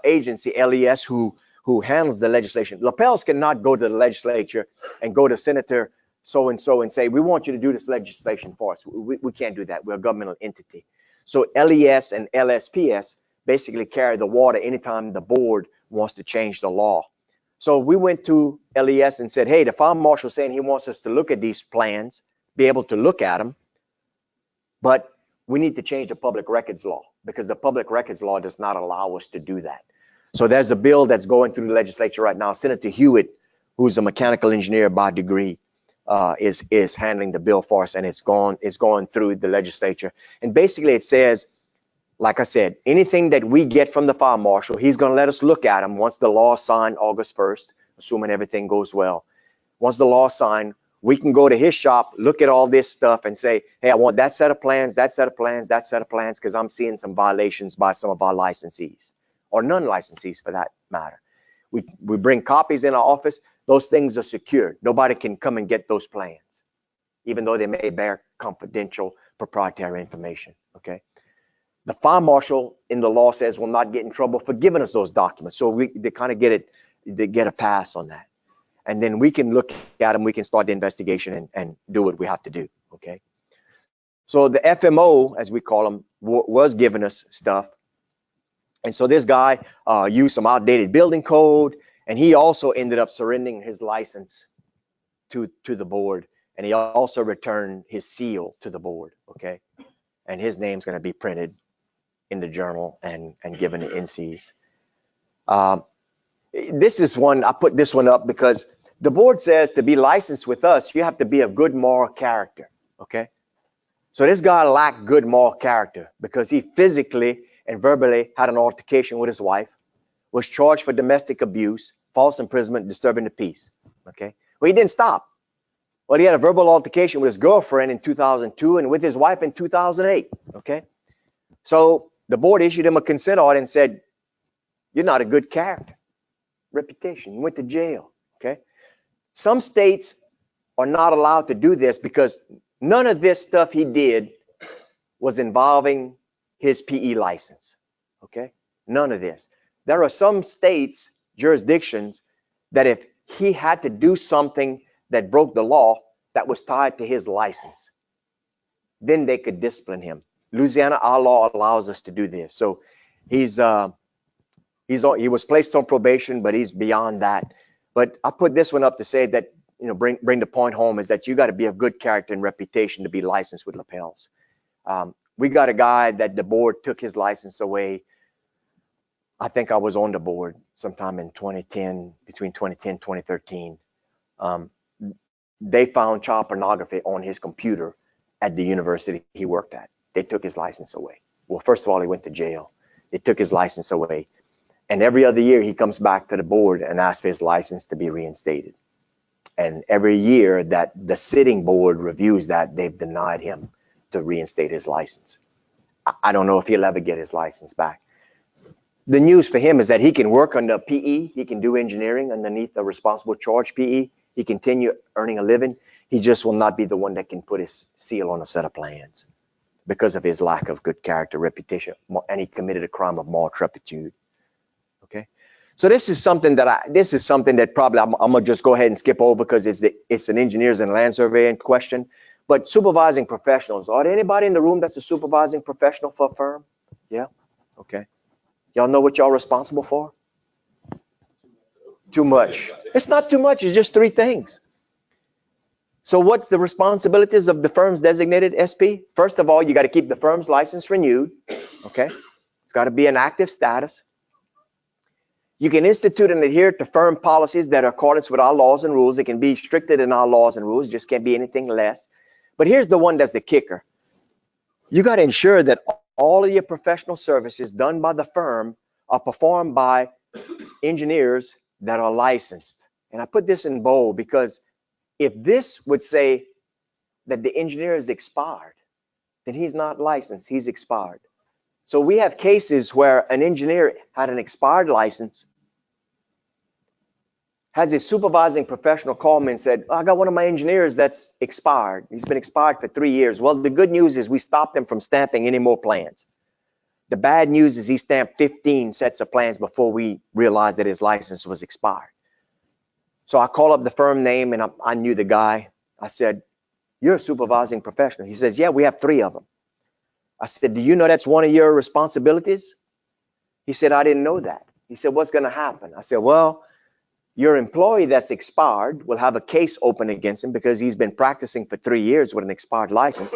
agency, LES, who handles the legislation. Lapels cannot go to the legislature and go to Senator so-and-so and say, we want you to do this legislation for us. We can't do that. We're a governmental entity. So LES and LSPS basically carry the water anytime the board wants to change the law. So we went to LES and said, hey, the fire marshal saying he wants us to look at these plans, be able to look at them, but we need to change the public records law because the public records law does not allow us to do that. So there's a bill that's going through the legislature right now. Senator Hewitt, who's a mechanical engineer by degree, is handling the bill for us, and it's going through the legislature. And basically it says, like I said, anything that we get from the fire marshal, he's going to let us look at them once the law is signed August 1st, assuming everything goes well. Once the law is signed, we can go to his shop, look at all this stuff and say, hey, I want that set of plans, that set of plans, that set of plans, because I'm seeing some violations by some of our licensees, or non-licensees for that matter. We bring copies in our office. Those things are secured. Nobody can come and get those plans, even though they may bear confidential proprietary information, okay? The fire marshal in the law says will not get in trouble for giving us those documents. So they kind of get a pass on that. And then we can look at them, we can start the investigation and do what we have to do, okay? So the FMO, as we call them, was giving us stuff. And so this guy used some outdated building code, and he also ended up surrendering his license to the board, and he also returned his seal to the board, okay? And his name's gonna be printed in the journal and given to NCs. This is one, I put this one up because the board says to be licensed with us, you have to be of good moral character, okay? So this guy lacked good moral character because he physically and verbally had an altercation with his wife, was charged for domestic abuse, false imprisonment, disturbing the peace, okay? Well, he didn't stop. Well, he had a verbal altercation with his girlfriend in 2002 and with his wife in 2008, okay? So the board issued him a consent order and said, you're not a good character, reputation, you went to jail, okay? Some states are not allowed to do this because none of this stuff he did was involving his PE license, okay? None of this. There are some states, jurisdictions, that if he had to do something that broke the law that was tied to his license, then they could discipline him. Louisiana, our law allows us to do this. So he was placed on probation, but he's beyond that. But I put this one up to say that, you know, bring the point home is that you got to be of good character and reputation to be licensed with lapels. We got a guy that the board took his license away. I think I was on the board sometime in 2010, between 2010 and 2013. They found child pornography on his computer at the university he worked at. They took his license away. Well, first of all, he went to jail. They took his license away. And every other year he comes back to the board and asks for his license to be reinstated. And every year that the sitting board reviews that, they've denied him to reinstate his license. I don't know if he'll ever get his license back. The news for him is that he can work under PE, he can do engineering underneath a responsible charge PE, he continue earning a living. He just will not be the one that can put his seal on a set of plans. because of his lack of good character, reputation, and he committed a crime of moral turpitude. Okay, so this is something that probably I'm gonna just go ahead and skip over because it's an engineers and land surveying question. But supervising professionals, are there anybody in the room that's a supervising professional for a firm? Yeah, okay. Y'all know what y'all responsible for? Too much. It's not too much, it's just 3 things. So what's the responsibilities of the firm's designated SP? First of all, you got to keep the firm's license renewed. Okay, it's got to be an active status. You can institute and adhere to firm policies that are in accordance with our laws and rules. It can be stricter than our laws and rules, just can't be anything less. But here's the one that's the kicker. You got to ensure that all of your professional services done by the firm are performed by engineers that are licensed. And I put this in bold because if this would say that the engineer is expired, then he's not licensed, he's expired. So we have cases where an engineer had an expired license, has a supervising professional call me and said, I got one of my engineers that's expired. He's been expired for 3 years. Well, the good news is we stopped him from stamping any more plans. The bad news is he stamped 15 sets of plans before we realized that his license was expired. So I called up the firm name and I knew the guy. I said, you're a supervising professional. He says, yeah, we have 3 of them. I said, do you know that's one of your responsibilities? He said, I didn't know that. He said, what's going to happen? I said, well, your employee that's expired will have a case open against him because he's been practicing for 3 years with an expired license.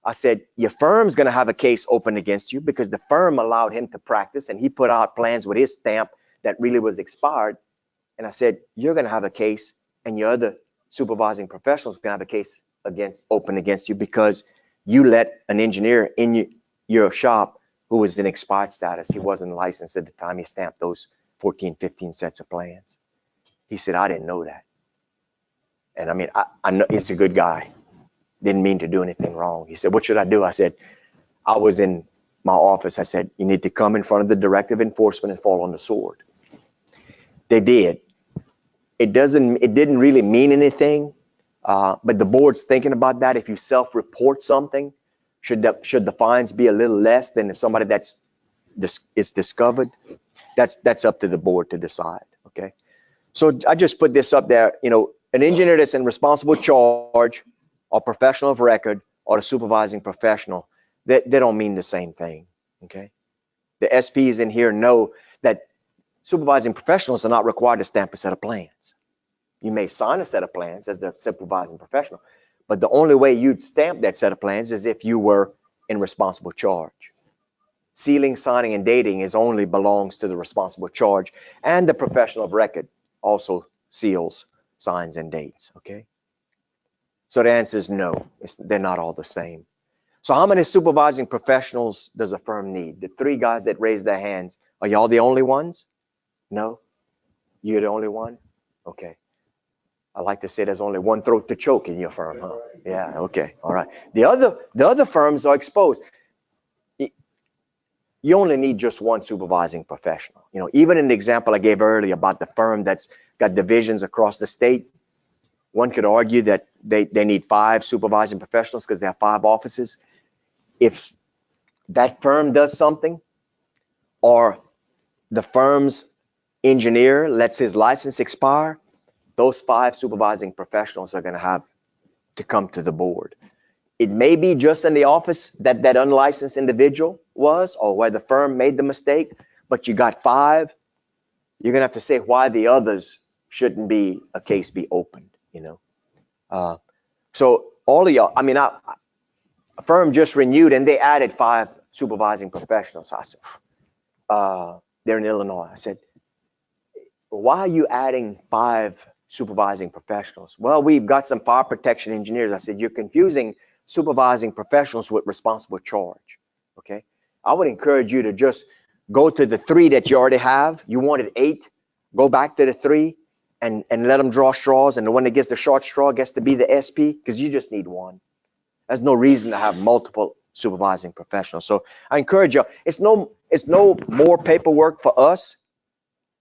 I said, your firm's going to have a case open against you because the firm allowed him to practice and he put out plans with his stamp that really was expired. And I said, you're going to have a case and your other supervising professionals going to have a case open against you because you let an engineer in your shop who was in expired status. He wasn't licensed at the time he stamped those 14, 15 sets of plans. He said, I didn't know that. And I mean, I know he's a good guy. Didn't mean to do anything wrong. He said, what should I do? I said, I was in my office. I said, you need to come in front of the directive enforcement and fall on the sword. They did. It didn't really mean anything, but the board's thinking about that. If you self-report something, should the fines be a little less than if somebody is discovered? That's up to the board to decide. Okay, so I just put this up there. You know, an engineer that's in responsible charge, or professional of record, or the supervising professional, they don't mean the same thing. Okay, the SPs in here know that supervising professionals are not required to stamp a set of plans. You may sign a set of plans as the supervising professional, but the only way you'd stamp that set of plans is if you were in responsible charge. Sealing, signing, and dating only belongs to the responsible charge, and the professional of record also seals, signs, and dates. Okay. So the answer is no. They're not all the same. So how many supervising professionals does a firm need? The 3 guys that raised their hands, are y'all the only ones? No? You're the only one? Okay. I like to say there's only one throat to choke in your firm, huh? Yeah, okay, all right. The other firms are exposed. You only need just one supervising professional. You know, even in the example I gave earlier about the firm that's got divisions across the state, one could argue that they need 5 supervising professionals because they have 5 offices. If that firm does something, or the firm's engineer lets his license expire, those 5 supervising professionals are going to have to come to the board. It may be just in the office that that unlicensed individual was, or where the firm made the mistake, but you got 5. You're going to have to say why the others shouldn't be a case be opened, you know. So all of y'all, I mean, a firm just renewed and they added 5 supervising professionals. I said, they're in Illinois. I said, why are you adding 5 supervising professionals? Well, we've got some fire protection engineers. I said, you're confusing supervising professionals with responsible charge. Okay. I would encourage you to just go to the 3 that you already have. You wanted 8, go back to the 3 and let them draw straws. And the one that gets the short straw gets to be the SP, because you just need 1. There's no reason to have multiple supervising professionals. So I encourage you, it's no more paperwork for us.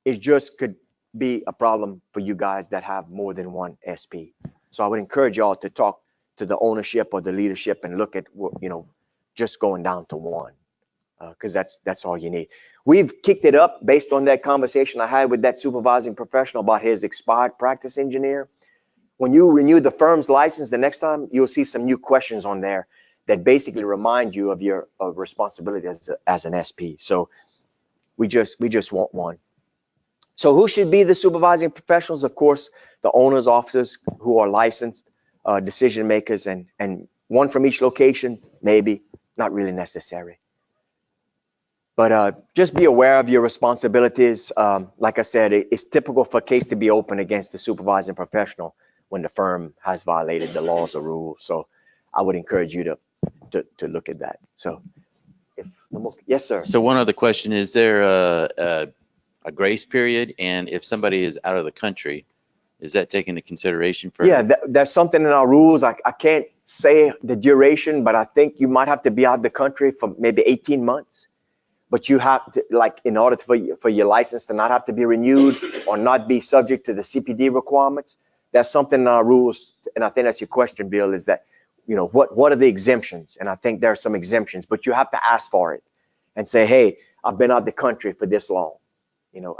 It just could be a problem for you guys that have more than 1 SP. So I would encourage y'all to talk to the ownership or the leadership and look at, you know, just going down to one, because that's all you need. We've kicked it up based on that conversation I had with that supervising professional about his expired practice engineer. When you renew the firm's license the next time, you'll see some new questions on there that basically remind you of your responsibility as an SP. So we just want one. So who should be the supervising professionals? Of course, the owner's officers who are licensed decision makers, and one from each location, maybe, not really necessary. But just be aware of your responsibilities. Like I said, it's typical for a case to be open against the supervising professional when the firm has violated the laws or rules. So I would encourage you to look at that. So yes, sir. So one other question, is there a grace period? And if somebody is out of the country, is that taken into consideration for? Yeah, there's something in our rules. I can't say the duration, but I think you might have to be out of the country for maybe 18 months. But you have to, like, in order for your license to not have to be renewed or not be subject to the CPD requirements, that's something in our rules. And I think that's your question, Bill, is that, you know, what are the exemptions? And I think there are some exemptions, but you have to ask for it and say, hey, I've been out of the country for this long. You know,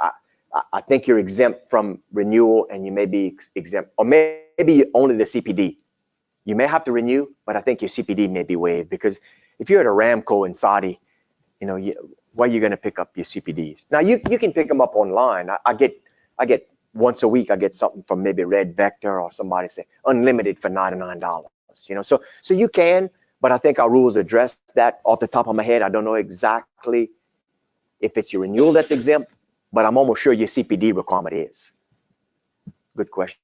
I think you're exempt from renewal, and you may be exempt, or maybe only the CPD. You may have to renew, but I think your CPD may be waived, because if you're at Aramco in Saudi, you know, where are you going to pick up your CPDs? Now you can pick them up online. I get once a week, I get something from maybe Red Vector or somebody say unlimited for $99. You know, so you can, but I think our rules address that. Off the top of my head, I don't know exactly if it's your renewal that's exempt, but I'm almost sure your CPD requirement is. Good question.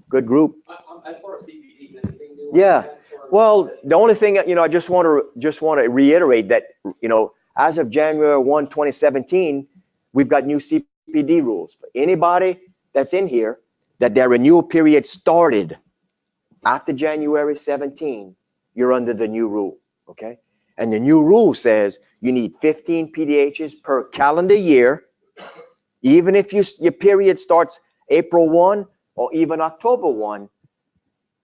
Good group. As far as CPDs, anything new? Yeah. Well, the only thing, you know, I just want to reiterate that, you know, as of January 1, 2017, we've got new CPD rules. For anybody that's in here, that their renewal period started after January 17, you're under the new rule, okay? And the new rule says you need 15 PDHs per calendar year, even if your period starts April 1 or even October 1,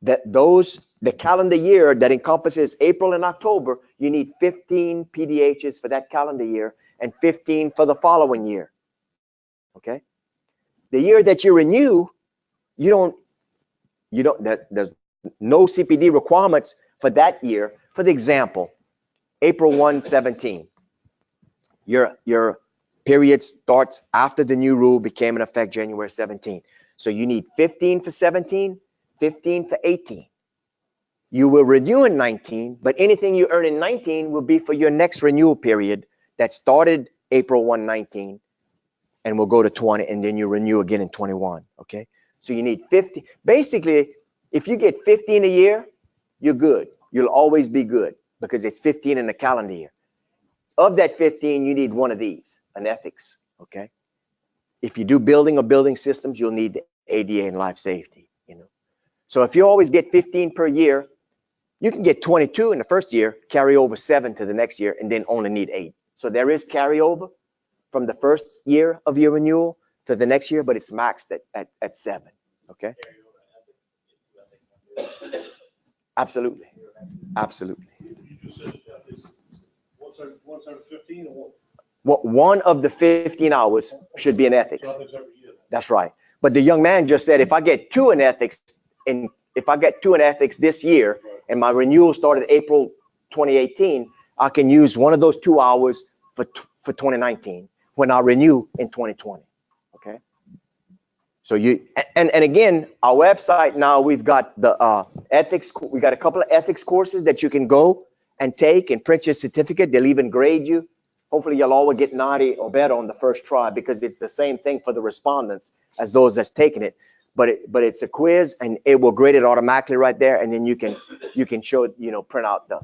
the calendar year that encompasses April and October, you need 15 PDHs for that calendar year and 15 for the following year, okay? The year that you renew, there's no CPD requirements for that year. For the example, April 1, 17, your period starts after the new rule became in effect January 17. So you need 15 for 17, 15 for 18. You will renew in 19, but anything you earn in 19 will be for your next renewal period that started April 1, 19, and will go to 20, and then you renew again in 21, okay? So you need 50. Basically, if you get 15 a year, you're good. You'll always be good because it's 15 in the calendar year. Of that 15, you need one of these, an ethics, okay? If you do building or building systems, you'll need the ADA and life safety, you know? So if you always get 15 per year, you can get 22 in the first year, carry over 7 to the next year, and then only need 8. So there is carryover from the first year of your renewal to the next year, but it's maxed at 7, okay? Absolutely, absolutely. You just said it's once every 15 or what? Well, one of the 15 hours should be in ethics. So every year. That's right. But the young man just said, if I get 2 in ethics, this year, and my renewal started April 2018, I can use one of those 2 hours for 2019 when I renew in 2020. Okay. So and again, our website now, we've got the ethics. We got a couple of ethics courses that you can go and take and print your certificate. They'll even grade you. Hopefully you'll always get 90 or better on the first try, because it's the same thing for the respondents as those that's taking it. But it's a quiz, and it will grade it automatically right there, and then you can show it, print out the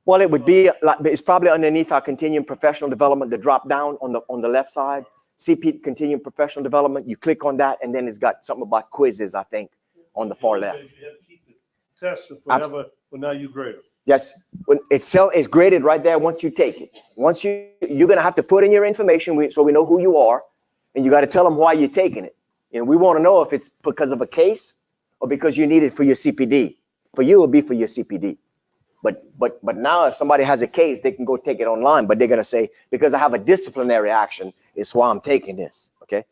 well, it would be like, it's probably underneath our continuing professional development, the drop down on the left side, CP continuing professional development. You click on that, and then it's got something about quizzes, I think, on the far left. You have to keep the test forever, but now you grade them. Yes, when it's graded right there once you take it. Once you're gonna have to put in your information so we know who you are, and you got to tell them why you're taking it. We want to know if it's because of a case or because you need it for your CPD. For you, it'll be for your CPD. But now if somebody has a case, they can go take it online, but they're gonna say, because I have a disciplinary action, it's why I'm taking this, okay?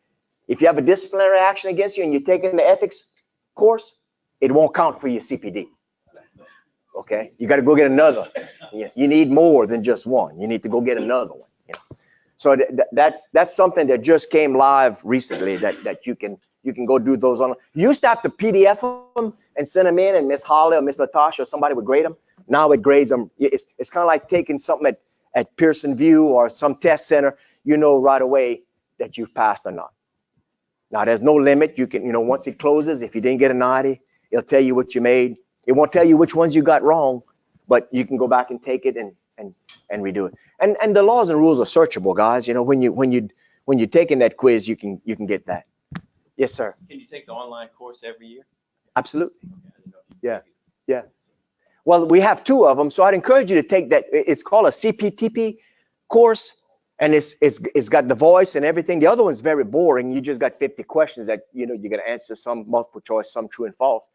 If you have a disciplinary action against you and you're taking the ethics course, it won't count for your CPD, okay? You gotta go get another. You need more than just one. You need to go get another one, you know? So that's something that just came live recently that you can go do those on. You used to have to PDF them and send them in, and Miss Holly or Miss Latasha or somebody would grade them. Now it grades them. It's kind of like taking something at Pearson VUE or some test center. You know right away that you've passed or not. Now there's no limit. You can, once it closes, if you didn't get a 90, it'll tell you what you made. It won't tell you which ones you got wrong, but you can go back and take it and redo it. And the laws and rules are searchable, guys. When you're taking that quiz, you can get that. Yes, sir. Can you take the online course every year? Absolutely. Yeah. Yeah. Well, we have 2 of them, so I'd encourage you to take that. It's called a CPTP course, and it's got the voice and everything. The other one's very boring. You just got 50 questions that you're gonna answer, some multiple choice, some true and false.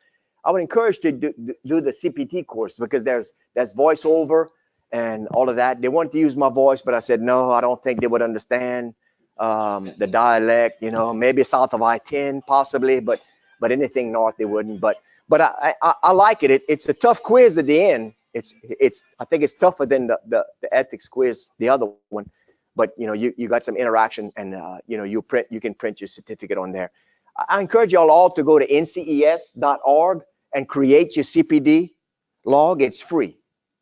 I would encourage you to do the CPT course, because there's voiceover and all of that. They wanted to use my voice, but I said no. I don't think they would understand the dialect. Maybe south of I-10 possibly, but anything north they wouldn't. But I like it. It's a tough quiz at the end. I think it's tougher than the ethics quiz, the other one. But you got some interaction, and you can print your certificate on there. I encourage y'all all to go to nces.org and create your CPD log. It's free.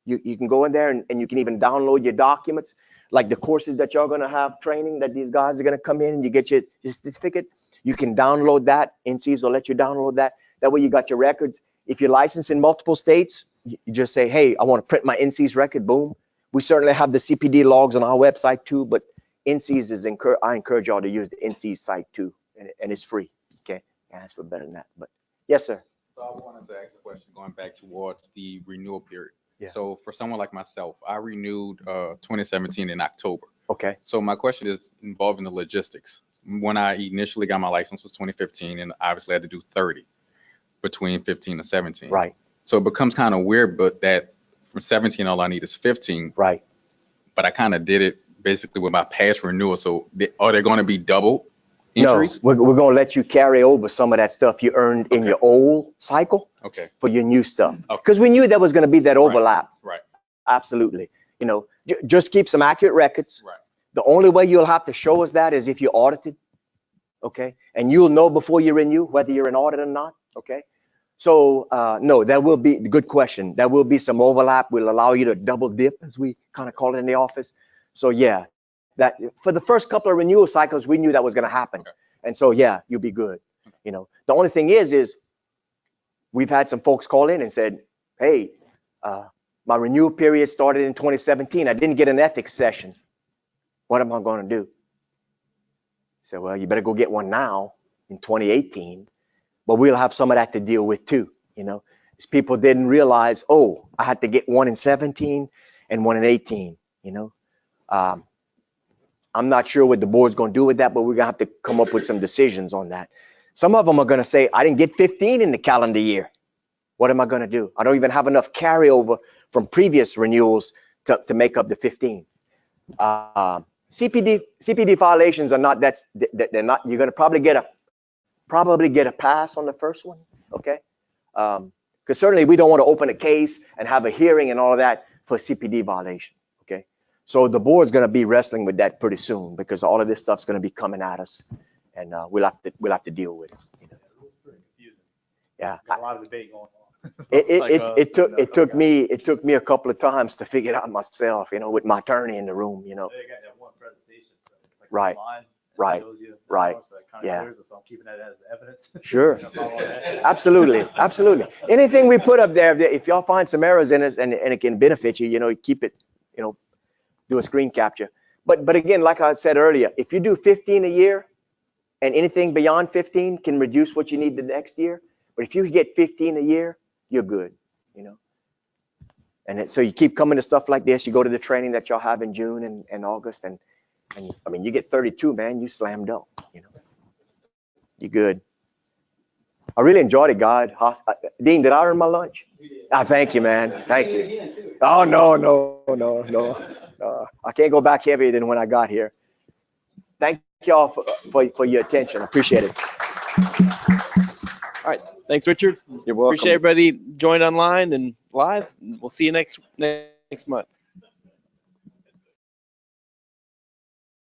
You can go in there and you can even download your documents, like the courses that y'all gonna have training that these guys are gonna come in and you get your certificate. You can download that. NCs will let you download that. That way you got your records. If you're licensed in multiple states, you just say, hey, I want to print my NC's record, boom. We certainly have the CPD logs on our website too, but NC's I encourage y'all to use the NC's site too, and it's free, okay? Ask for better than that, but yes, sir. So I wanted to ask a question going back towards the renewal period. Yeah. So for someone like myself, I renewed 2017 in October. Okay. So my question is involving the logistics. When I initially got my license was 2015, and obviously I had to do 30 between 15 and 17. Right. So it becomes kind of weird, but that from 17, all I need is 15. Right. But I kind of did it basically with my past renewal. So are they going to be double entries? No, we're going to let you carry over some of that stuff you earned in your old cycle for your new stuff. Because we knew there was going to be that overlap. Right. Absolutely. Just keep some accurate records. Right. The only way you'll have to show us that is if you're audited. Okay. And you'll know before you renew whether you're an audit or not. Okay. So no, that will be the good question. There will be some overlap. We'll allow you to double dip, as we kind of call it in the office. So yeah, that for the first couple of renewal cycles, we knew that was going to happen. Okay. And so yeah, you'll be good. The only thing is we've had some folks call in and said, hey, my renewal period started in 2017. I didn't get an ethics session. What am I going to do? So, well, you better go get one now in 2018, but we'll have some of that to deal with too. These people didn't realize, oh, I had to get one in 17 and one in 18. I'm not sure what the board's going to do with that, but we're going to have to come up with some decisions on that. Some of them are going to say, I didn't get 15 in the calendar year. What am I going to do? I don't even have enough carryover from previous renewals to make up the 15. CPD violations are not, they're not, you're going to probably get a pass on the first one. Okay. Because certainly we don't want to open a case and have a hearing and all of that for CPD violation. Okay. So the board's going to be wrestling with that pretty soon, because all of this stuff's going to be coming at us, and we'll have to deal with it. Yeah. Got a lot of debate going on. It took me a couple of times to figure it out myself, with my attorney in the room, They got that one presentation. So it's like Right. Slide, Right. shows you, Right. So it kind of Yeah. clears it, so I'm keeping that as evidence. Sure. Follow that. Absolutely. Anything we put up there, if y'all find some errors in it and it can benefit you, keep it, do a screen capture. But again, like I said earlier, if you do 15 a year and anything beyond 15 can reduce what you need the next year. But if you get 15 a year, you're good, And so you keep coming to stuff like this. You go to the training that y'all have in June and August, and I mean, you get 32, man, you slammed up, You're good. I really enjoyed it, God. Dean, did I earn my lunch? Thank you, man. Thank you. Oh, no. I can't go back heavier than when I got here. Thank y'all for your attention. I appreciate it. All right. Thanks, Richard. You're welcome. Appreciate everybody joined online and live. We'll see you next month.